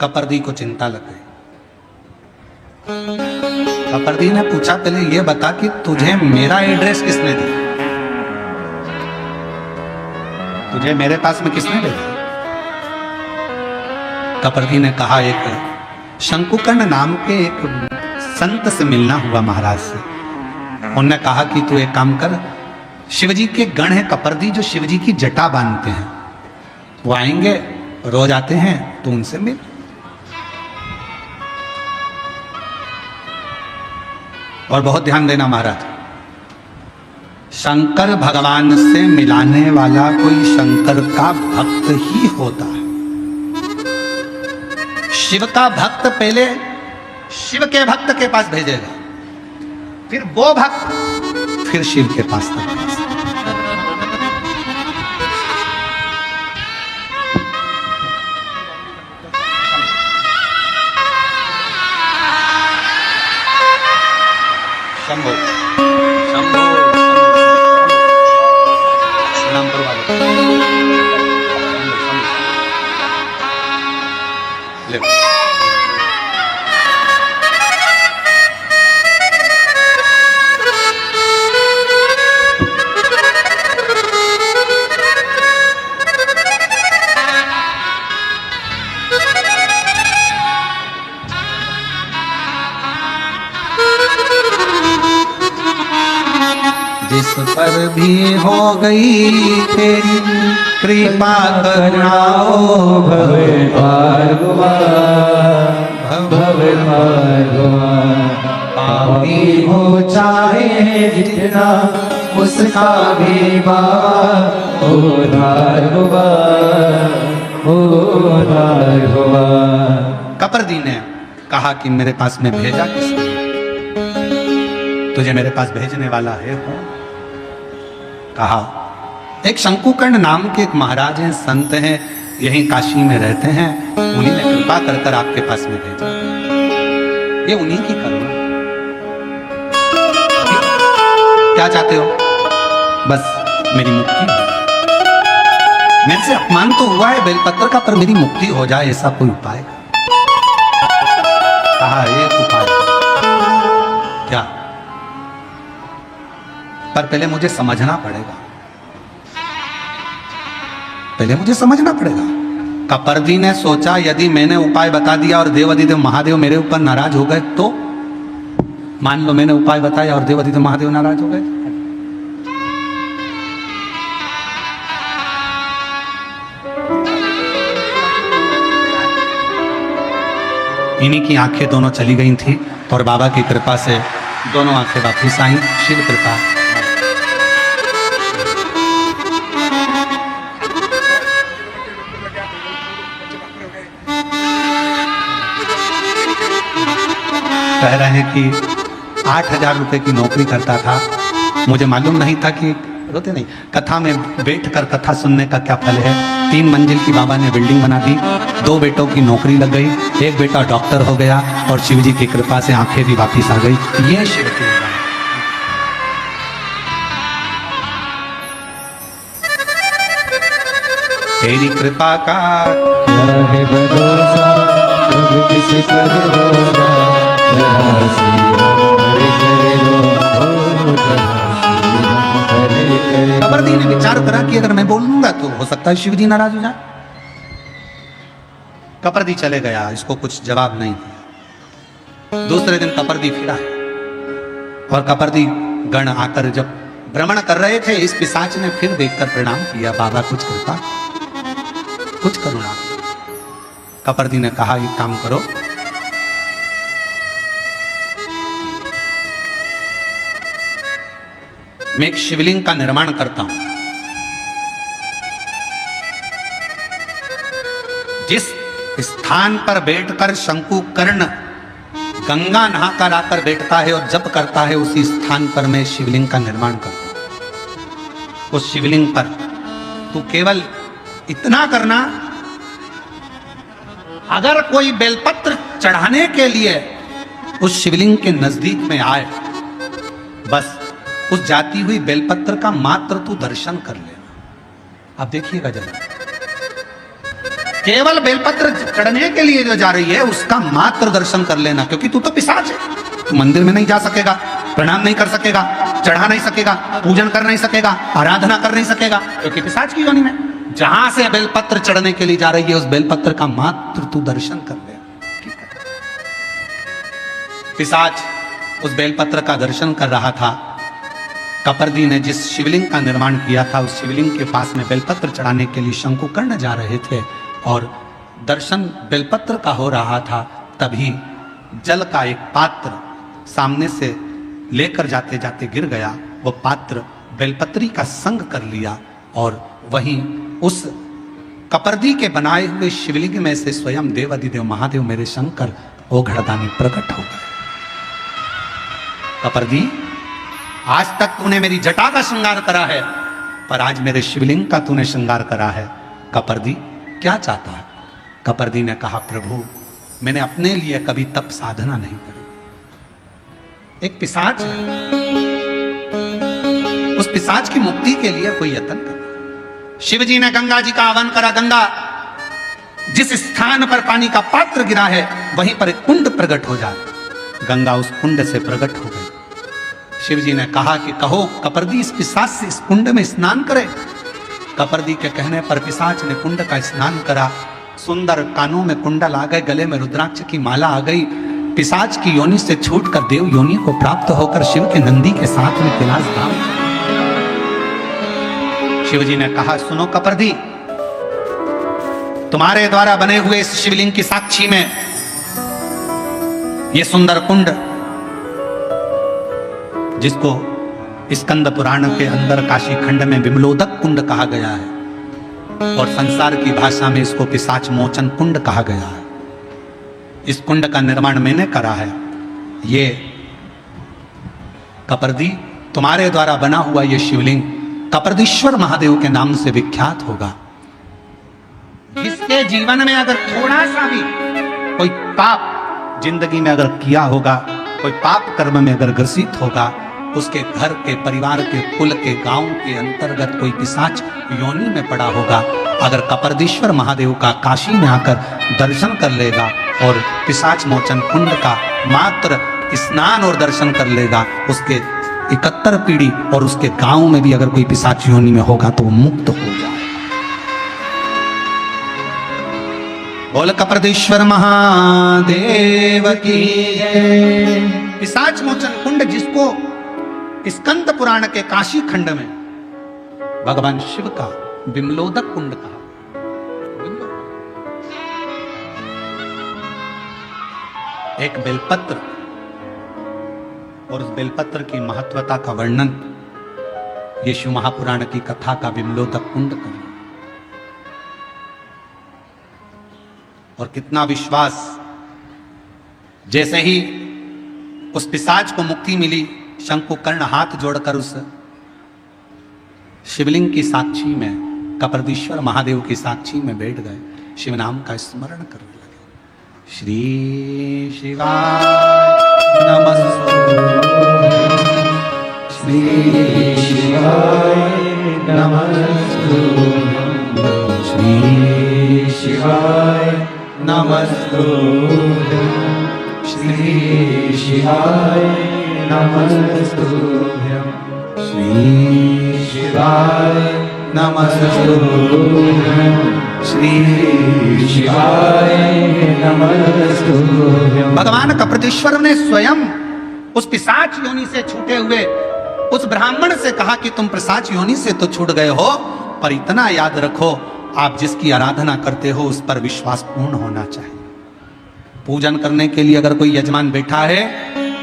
कपर्दी को चिंता लग गई। कपर्दी ने पूछा पहले ये बता कि तुझे मेरा एड्रेस किसने दिया? तुझे मेरे पास में किसने भेजा? कपर्दी ने कहा एक शंकुकर्ण नाम के एक संत से मिलना हुआ महाराज से। उन्होंने कहा कि तू एक काम कर, शिवजी के गण हैं कपर्दी जो शिवजी की जटा बांधते हैं, वो आएंगे रोज आते हैं, तो उनसे मिल। और बहुत ध्यान देना महाराज, शंकर भगवान से मिलाने वाला कोई शंकर का भक्त ही होता है। शिव का भक्त पहले शिव के भक्त के पास भेजेगा, फिर वो भक्त फिर शिव के पास तक। शंभो शंभो प्रणाम करो वाले। ले जिस पर भी हो गई तेरी कृपा करुणाओ भव पार हुआ, भव पार हुआ। पापी हो चाहे जितना उसका भी बाबा उद्धार हुआ, उद्धार हुआ। कपर्दी ने कहा कि मेरे पास में भेजा किसने? तुझे मेरे पास भेजने वाला है कौन? कहा एक शंकुकर्ण नाम के एक महाराज हैं, संत हैं, यहीं काशी में रहते हैं, उन्हीं ने कृपा कर कर आपके पास में भेजा। ये उन्हीं की करुणा। क्या चाहते हो? बस मेरी मुक्ति हो। मेरे से अपमान तो हुआ है बेलपत्र का, पर मेरी मुक्ति हो जाए ऐसा कोई उपाय? कहा एक उपाय। क्या? पर पहले मुझे समझना पड़ेगा, पहले मुझे समझना पड़ेगा। कपर्दी ने सोचा यदि मैंने उपाय बता दिया और देवादिदेव महादेव मेरे ऊपर नाराज हो गए तो? मान लो मैंने उपाय बताया और देवादिदेव महादेव नाराज हो गए, इन्हीं की आंखें दोनों चली गई थी और बाबा की कृपा से दोनों आंखें वापिस आई। शिव कृपा। कह रहे हैं कि 8,000 रुपए की नौकरी करता था। मुझे मालूम नहीं था कि रोते नहीं, कथा में बैठकर कथा सुनने का क्या फल है। 3 मंजिल की बाबा ने बिल्डिंग बना दी, 2 बेटों की नौकरी लग गई, 1 बेटा डॉक्टर हो गया और शिव जी की कृपा से आंखें भी वापिस आ गई। ये शिव की कृपा है। तेरी कृपा का क्या है भरोसा, प्रभु किसी पर भरोसा, जहाँ श्री राम हरे करे रो, जहाँ श्री राम हरे करे। कबरदी ने विचार करा कि अगर मैं बोलूंगा तो हो सकता है शिव जी नाराज हो जाए। कबरदी चले गया, इसको कुछ जवाब नहीं दिया। दूसरे दिन कबरदी फिरा है और कबरदी गण आकर जब भ्रमण कर रहे थे, इस पिशाच ने फिर देखकर प्रणाम किया, बाबा कुछ कृपा, कुछ करुणा। कबरदी ने कहा एक काम करो, मैं एक शिवलिंग का निर्माण करता हूं। जिस स्थान पर बैठकर शंकुकर्ण गंगा नहाकर आकर बैठता है और जप करता है, उसी स्थान पर मैं शिवलिंग का निर्माण करता हूं। उस शिवलिंग पर तू केवल इतना करना, अगर कोई बेलपत्र चढ़ाने के लिए उस शिवलिंग के नजदीक में आए, बस उस जाती हुई बेलपत्र का मात्र तू दर्शन कर लेना। अब देखिएगा जरा, केवल बेलपत्र चढ़ने के लिए जो जा रही है उसका मात्र दर्शन कर लेना, क्योंकि तू तो पिशाच है। तू मंदिर में नहीं जा सकेगा, प्रणाम नहीं कर सकेगा, चढ़ा नहीं सकेगा, पूजन कर नहीं सकेगा, आराधना कर नहीं सकेगा, क्योंकि पिशाच की योनि में। जहां से बेलपत्र चढ़ने के लिए जा रही है उस बेलपत्र का मात्र तू दर्शन कर ले। ठीक है। पिशाच उस बेलपत्र का दर्शन कर रहा था। कबरदी ने जिस शिवलिंग का निर्माण किया था, उस शिवलिंग के पास में बेलपत्र चढ़ाने के लिए शंकुकर्ण जा रहे थे और दर्शन बेलपत्र का हो रहा था। तभी जल का एक पात्र सामने से लेकर जाते जाते गिर गया। वो पात्र बेलपत्री का संग कर लिया और वहीं उस कबरदी के बनाए हुए शिवलिंग में से स्वयं देवाधिदेव महादेव मेरे शंकर वो घड़दानी प्रकट हो गए। कबरदी, आज तक तूने मेरी जटा का श्रृंगार करा है, पर आज मेरे शिवलिंग का तूने श्रृंगार करा है। कबरदी क्या चाहता है? कबरदी ने कहा, प्रभु मैंने अपने लिए कभी तप साधना नहीं करी। एक पिशाच है, उस पिशाच की मुक्ति के लिए कोई यत्न कर। शिव जी ने गंगा जी का आह्वान करा। गंगा, जिस स्थान पर पानी का पात्र गिरा है वहीं पर एक कुंड प्रकट हो जाए। गंगा उस कुंड से प्रकट हो गई। शिव जी ने कहा कि कहो कबरदी इस पिशाच से इस कुंड में स्नान करे। कबरदी के कहने पर पिशाच ने कुंड का स्नान करा। सुंदर कानों में कुंडल आ गए, गले में रुद्राक्ष की माला आ गई। पिशाच की योनि से छूटकर देव योनि को प्राप्त होकर शिव के नंदी के साथ में कैलाश धाम। शिव जी ने कहा, सुनो कबरदी, तुम्हारे द्वारा बने हुए इस शिवलिंग की साक्षी में ये सुंदर कुंड, जिसको स्कंद पुराण के अंदर काशी खंड में विमलोदक कुंड कहा गया है और संसार की भाषा में इसको पिशाच मोचन कुंड कहा गया है। इस कुंड का निर्माण मैंने करा है। ये कबरदी, तुम्हारे द्वारा बना हुआ ये शिवलिंग कबरदीश्वर महादेव के नाम से विख्यात होगा। जिसके जीवन में अगर थोड़ा सा भी कोई पाप जिंदगी में अगर किया होगा, कोई पाप कर्म में अगर ग्रसित होगा, उसके घर के, परिवार के, कुल के, गांव के अंतर्गत कोई पिशाच योनि में पड़ा होगा, अगर कबरदीश्वर महादेव का काशी में आकर दर्शन कर लेगा और पिशाच मोचन कुंड का मात्र स्नान और दर्शन कर लेगा, उसके 71 पीढ़ी और उसके गांव में भी अगर कोई पिशाच योनि में होगा तो वो मुक्त हो जाए। बोल कबरदेश्वर महादेव की जय। पिशाच मोचन कुंड, जिसको स्कंद पुराण के काशी खंड में भगवान शिव का विमलोदक कुंड कहा। एक बेलपत्र और उस बेलपत्र की महत्वता का वर्णन ये शिव महापुराण की कथा का विमलोदक कुंड कर, और कितना विश्वास। जैसे ही उस पिशाच को मुक्ति मिली, शंकुकर्ण हाथ जोड़कर उस शिवलिंग की साक्षी में, कपरदीश्वर महादेव की साक्षी में बैठ गए, शिव नाम का स्मरण करने लगे। श्री शिवाय नमस्तुभ्यं, श्री शिवाय नमस्तुभ्यं, श्री शिवाय नमस्तुभ्यं, श्री शिवाय नमस्तुभ्यं, श्री शिवाय नमस्तुभ्यं, श्री शिवाय नमस्तुभ्यं। भगवान कपरदेश्वर ने स्वयं उस पिशाच योनि से छूटे हुए उस ब्राह्मण से कहा कि तुम पिशाच योनि से तो छूट गए हो, पर इतना याद रखो, आप जिसकी आराधना करते हो उस पर विश्वास पूर्ण होना चाहिए। पूजन करने के लिए अगर कोई यजमान बैठा है,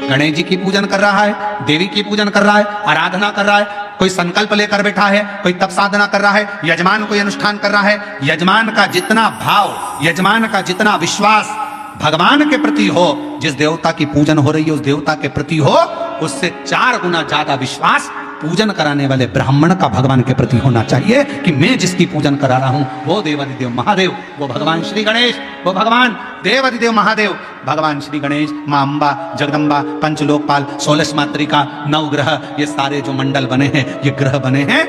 गणेश जी की पूजन कर रहा है, देवी की पूजन कर रहा है, आराधना कर रहा है, कोई संकल्प लेकर बैठा है, कोई तप साधना कर रहा है, यजमान कोई अनुष्ठान कर रहा है, यजमान का जितना भाव, यजमान का जितना विश्वास भगवान के प्रति हो, जिस देवता की पूजन हो रही है उस देवता के प्रति हो, उससे 4 गुना ज्यादा विश्वास पूजन कराने वाले ब्राह्मण का भगवान के प्रति होना चाहिए कि मैं जिसकी पूजन करा रहा हूं वो देवाधिदेव महादेव, वो भगवान श्री गणेश, वो भगवान देवाधिदेव महादेव, भगवान श्री गणेश, मां अंबा, जगदम्बा, पंचलोकपाल, 16 मातृका, 9 ग्रह, ये सारे जो मंडल बने हैं, ये ग्रह बने हैं,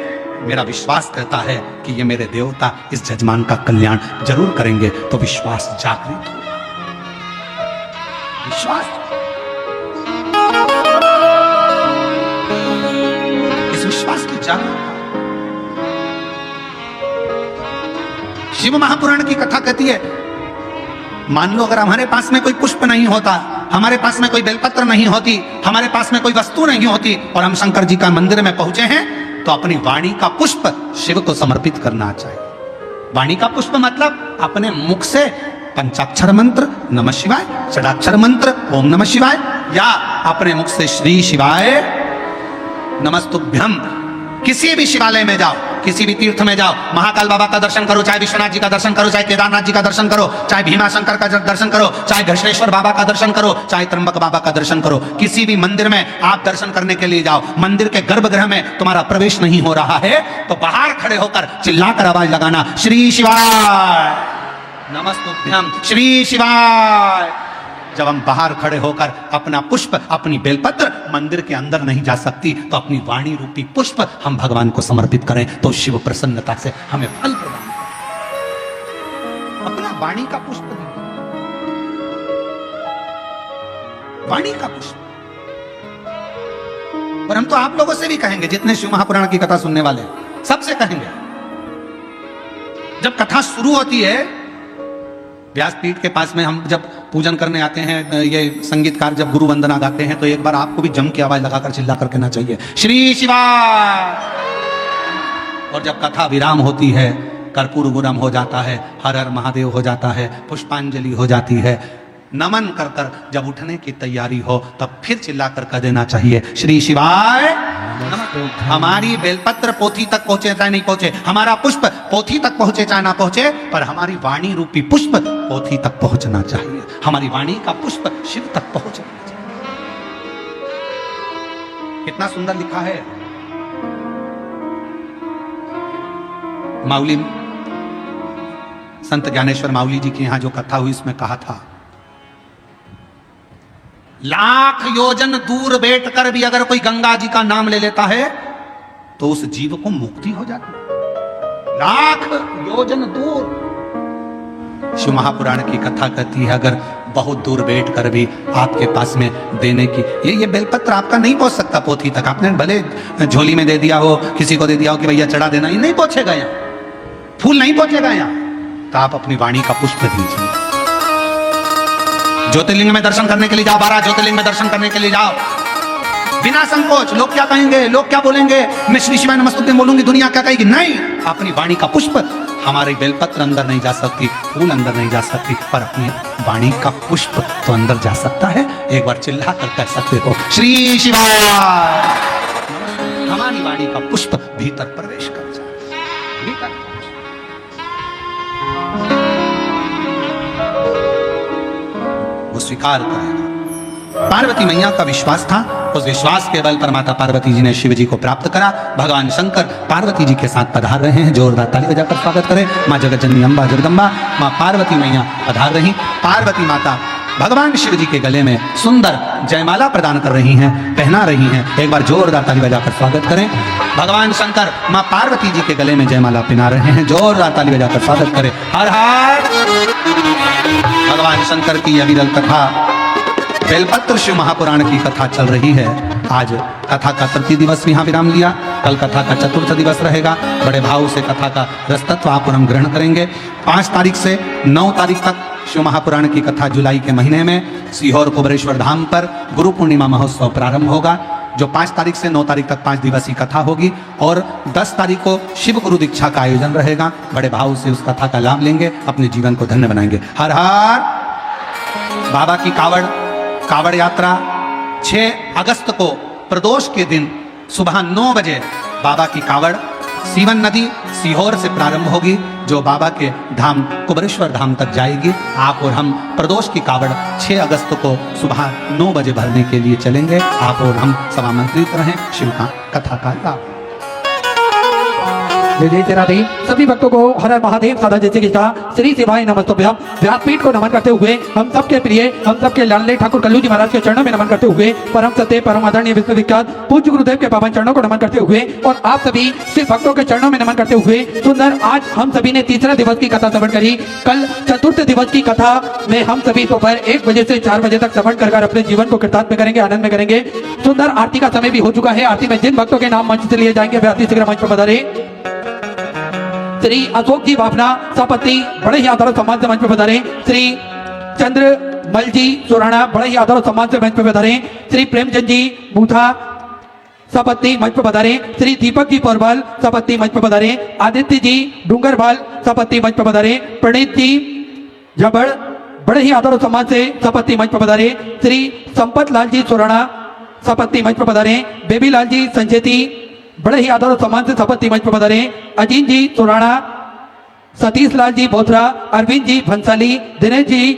मेरा विश्वास कहता है कि ये मेरे देवता इस यजमान का कल्याण जरूर करेंगे। तो विश्वास जागृत हो, विश्वास, इस विश्वास की जागरूकता। शिव महापुराण की कथा कहती है, मान लो अगर हमारे पास में कोई पुष्प नहीं होता, हमारे पास में कोई बेलपत्र नहीं होती, हमारे पास में कोई वस्तु नहीं होती, और हम शंकर जी का मंदिर में पहुंचे हैं, तो अपनी वाणी का पुष्प शिव को समर्पित करना चाहिए। वाणी का पुष्प मतलब अपने मुख से पंचाक्षर मंत्र नमः शिवाय, षडाक्षर मंत्र ओम नमः शिवाय, या अपने मुख से श्री शिवाय नमस्तुभ्यं। किसी भी शिवालय में जाओ, किसी भी तीर्थ में जाओ, महाकाल बाबा का दर्शन करो, चाहे विश्वनाथ जी का दर्शन करो, चाहे केदारनाथ जी का दर्शन करो, चाहे भीमा शंकर का दर्शन करो, चाहे घृष्णेश्वर बाबा का दर्शन करो, चाहे त्र्यंबक बाबा का दर्शन करो, किसी भी मंदिर में आप दर्शन करने के लिए जाओ, मंदिर के गर्भगृह में तुम्हारा प्रवेश नहीं हो रहा है, तो बाहर खड़े होकर चिल्लाकर आवाज लगाना, श्री शिवाय नमस्तुभ्यं, श्री शिवाय। जब हम बाहर खड़े होकर अपना पुष्प, अपनी बेलपत्र मंदिर के अंदर नहीं जा सकती, तो अपनी वाणी रूपी पुष्प हम भगवान को समर्पित करें, तो शिव प्रसन्नता से हमें फल प्रदान करें। अपना वाणी का पुष्प दीजिए, वाणी का पुष्प। और हम तो आप लोगों से भी कहेंगे, जितने शिव महापुराण की कथा सुनने वाले सबसे कहेंगे, जब कथा शुरू होती है, व्यासपीठ के पास में हम जब पूजन करने आते हैं, ये संगीतकार जब गुरु वंदना गाते हैं, तो एक बार आपको भी जम के आवाज लगाकर चिल्ला कर कहना चाहिए, श्री शिवाय। और जब कथा विराम होती है, कर्पूर गुरम हो जाता है, हर हर महादेव हो जाता है, पुष्पांजलि हो जाती है, नमन कर कर जब उठने की तैयारी हो, तब फिर चिल्लाकर कह देना चाहिए, श्री शिवाय। हमारी बेलपत्र पोथी तक पहुंचे चाहे नहीं पहुंचे, हमारा पुष्प पोथी तक पहुंचे चाहे ना पहुंचे, पर हमारी वाणी रूपी पुष्प पोथी तक पहुंचना चाहिए, हमारी वाणी का पुष्प शिव तक पहुंचना चाहिए। कितना सुंदर लिखा है माउली, संत ज्ञानेश्वर माउली जी की यहां जो कथा हुई, इसमें कहा था, लाख योजन दूर बैठकर भी अगर कोई गंगा जी का नाम ले लेता है तो उस जीव को मुक्ति हो जाती है। लाख योजन दूर। शिव महापुराण की कथा कहती है, अगर बहुत दूर बैठकर भी आपके पास में देने की, ये बेलपत्र आपका नहीं पहुंच सकता पोथी तक, आपने भले झोली में दे दिया हो, किसी को दे दिया हो कि भैया चढ़ा देना, ये नहीं पहुंचेगा यहाँ, फूल नहीं पहुंचेगा यहाँ, तो आप अपनी वाणी का पुष्प दीजिए। ज्योतिर्लिंग में दर्शन करने के लिए जाओ, 12 ज्योतिर्लिंग में दर्शन करने के लिए जाओ, बिना संकोच। लोग क्या कहेंगे, लोग क्या बोलेंगे, मैं श्री शिवाय नमस्तुभ्यं बोलूंगी, दुनिया क्या कहेगी, नहीं, अपनी वाणी का पुष्प हमारी बेलपत्र अंदर नहीं जा सकती, फूल अंदर नहीं जा सकती, पर अपनी वाणी का पुष्प तो अंदर जा सकता है। एक बार चिल्ला कर कह सकते हो श्री शिवाय। हमारी वाणी का पुष्प भीतर प्रवेश कर जाए, भीतर वो स्वीकार करेगा। पार्वती मैया का विश्वास था, उस विश्वास के बल पर माता पार्वती जी ने शिव जी को प्राप्त करा। भगवान शंकर पार्वती जी के साथ पधार रहे हैं। जोरदार ताली बजाकर स्वागत करें। माँ जगतजननी अम्बा जगदम्बा माँ पार्वती मैया पधार रही। पार्वती माता भगवान शिव जी के गले में सुंदर जयमाला प्रदान कर रही हैं, पहना रही हैं। एक बार जोरदार ताली बजाकर स्वागत करें। भगवान शंकर माँ पार्वती जी के गले में जयमाला पहना रहे हैं। जोरदार ताली बजाकर स्वागत करें। हर हर। भगवान शंकर की यह विरल कथा, बेलपत्र शिव महापुराण की कथा चल रही है। आज कथा का तृतीय दिवस यहाँ विराम लिया, कल कथा का चतुर्थ दिवस रहेगा। बड़े भाव से कथा का रसतत्व आप और हम ग्रहण करेंगे। 5 तारीख से 9 तारीख तक शिव महापुराण की कथा जुलाई के महीने में सीहोर कुबरेश्वर धाम पर गुरु पूर्णिमा महोत्सव प्रारंभ होगा, जो 5 तारीख से 9 तारीख तक 5 दिवसीय कथा होगी। और 10 तारीख को शिव गुरु दीक्षा का आयोजन रहेगा। बड़े भाव से उस कथा का लाभ लेंगे, अपने जीवन को धन्य बनाएंगे। हर हर। बाबा की कावड़ यात्रा 6 अगस्त को प्रदोष के दिन सुबह 9 बजे बाबा की कावड़ सीवन नदी सीहोर से प्रारंभ होगी, जो बाबा के धाम कुबरेश्वर धाम तक जाएगी। आप और हम प्रदोष की कावड़ 6 अगस्त को सुबह 9 बजे भरने के लिए चलेंगे। आप और हम सब आमंत्रित रहें। शिव का कथा का लाभ। जय जय तेरा दी। सभी भक्तों को हर हर महादेव सदा जैसे की श्री शिवाय नमस्तुभ्यम। व्यासपीठ को नमन करते हुए हम सबके प्रिय, हम सबके लाडले ठाकुर कल्लू जी महाराज के चरणों में नमन करते हुए, परम सत्य परम आदरणीय विश्वविख्यात पूज्य गुरुदेव के पावन चरणों को नमन करते हुए और आप सभी शिव भक्तों के चरणों में नमन करते हुए सुंदर आज हम सभी ने तीसरा दिवस की कथा श्रवण करी। कल चतुर्थ दिवस की कथा में हम सभी दोपहर 1 बजे से 4 बजे तक श्रवण कर अपने जीवन को कृतार्थ में करेंगे, आनंद में करेंगे। सुंदर आरती का समय भी हो चुका है। आरती में जिन भक्तों के नाम मंच से लिए जाएंगे वे अति शीघ्र मंच पर पधारे। श्री अशोक जी बापना सपत्ति बड़े ही आदर सम्मान से मंच पर पधारे। श्री चंद्रमल जी सोराना बड़े ही आदर सम्मान से मंच पर पधारे। श्री प्रेमचंद जी बूथा सपत्ति मंच पर पधारे। श्री दीपक जी पौरवाल सपत्ति मंच पर पधारे। आदित्य जी डूंगरवाल सपत्ति मंच पर पधारे। प्रणीत जी जबड़ बड़े ही आदर सम्मान से सपत्ति मंच पर पधारे। श्री संपत लाल जी सोराना सपत्ति मंच पर पधारे। बेबी लाल जी संचेती बड़े ही आदर और सम्मान से सपत्ति मंच पर पधारे। अजीत जी सोराना, सतीश लाल जी बोथरा, अरविंद जी भंसाली, दिनेश जी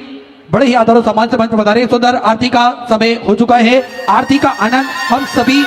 बड़े ही आदर और सम्मान से मंच पर पधारे। सुंदर आरती का समय हो चुका है। आरती का आनंद हम सभी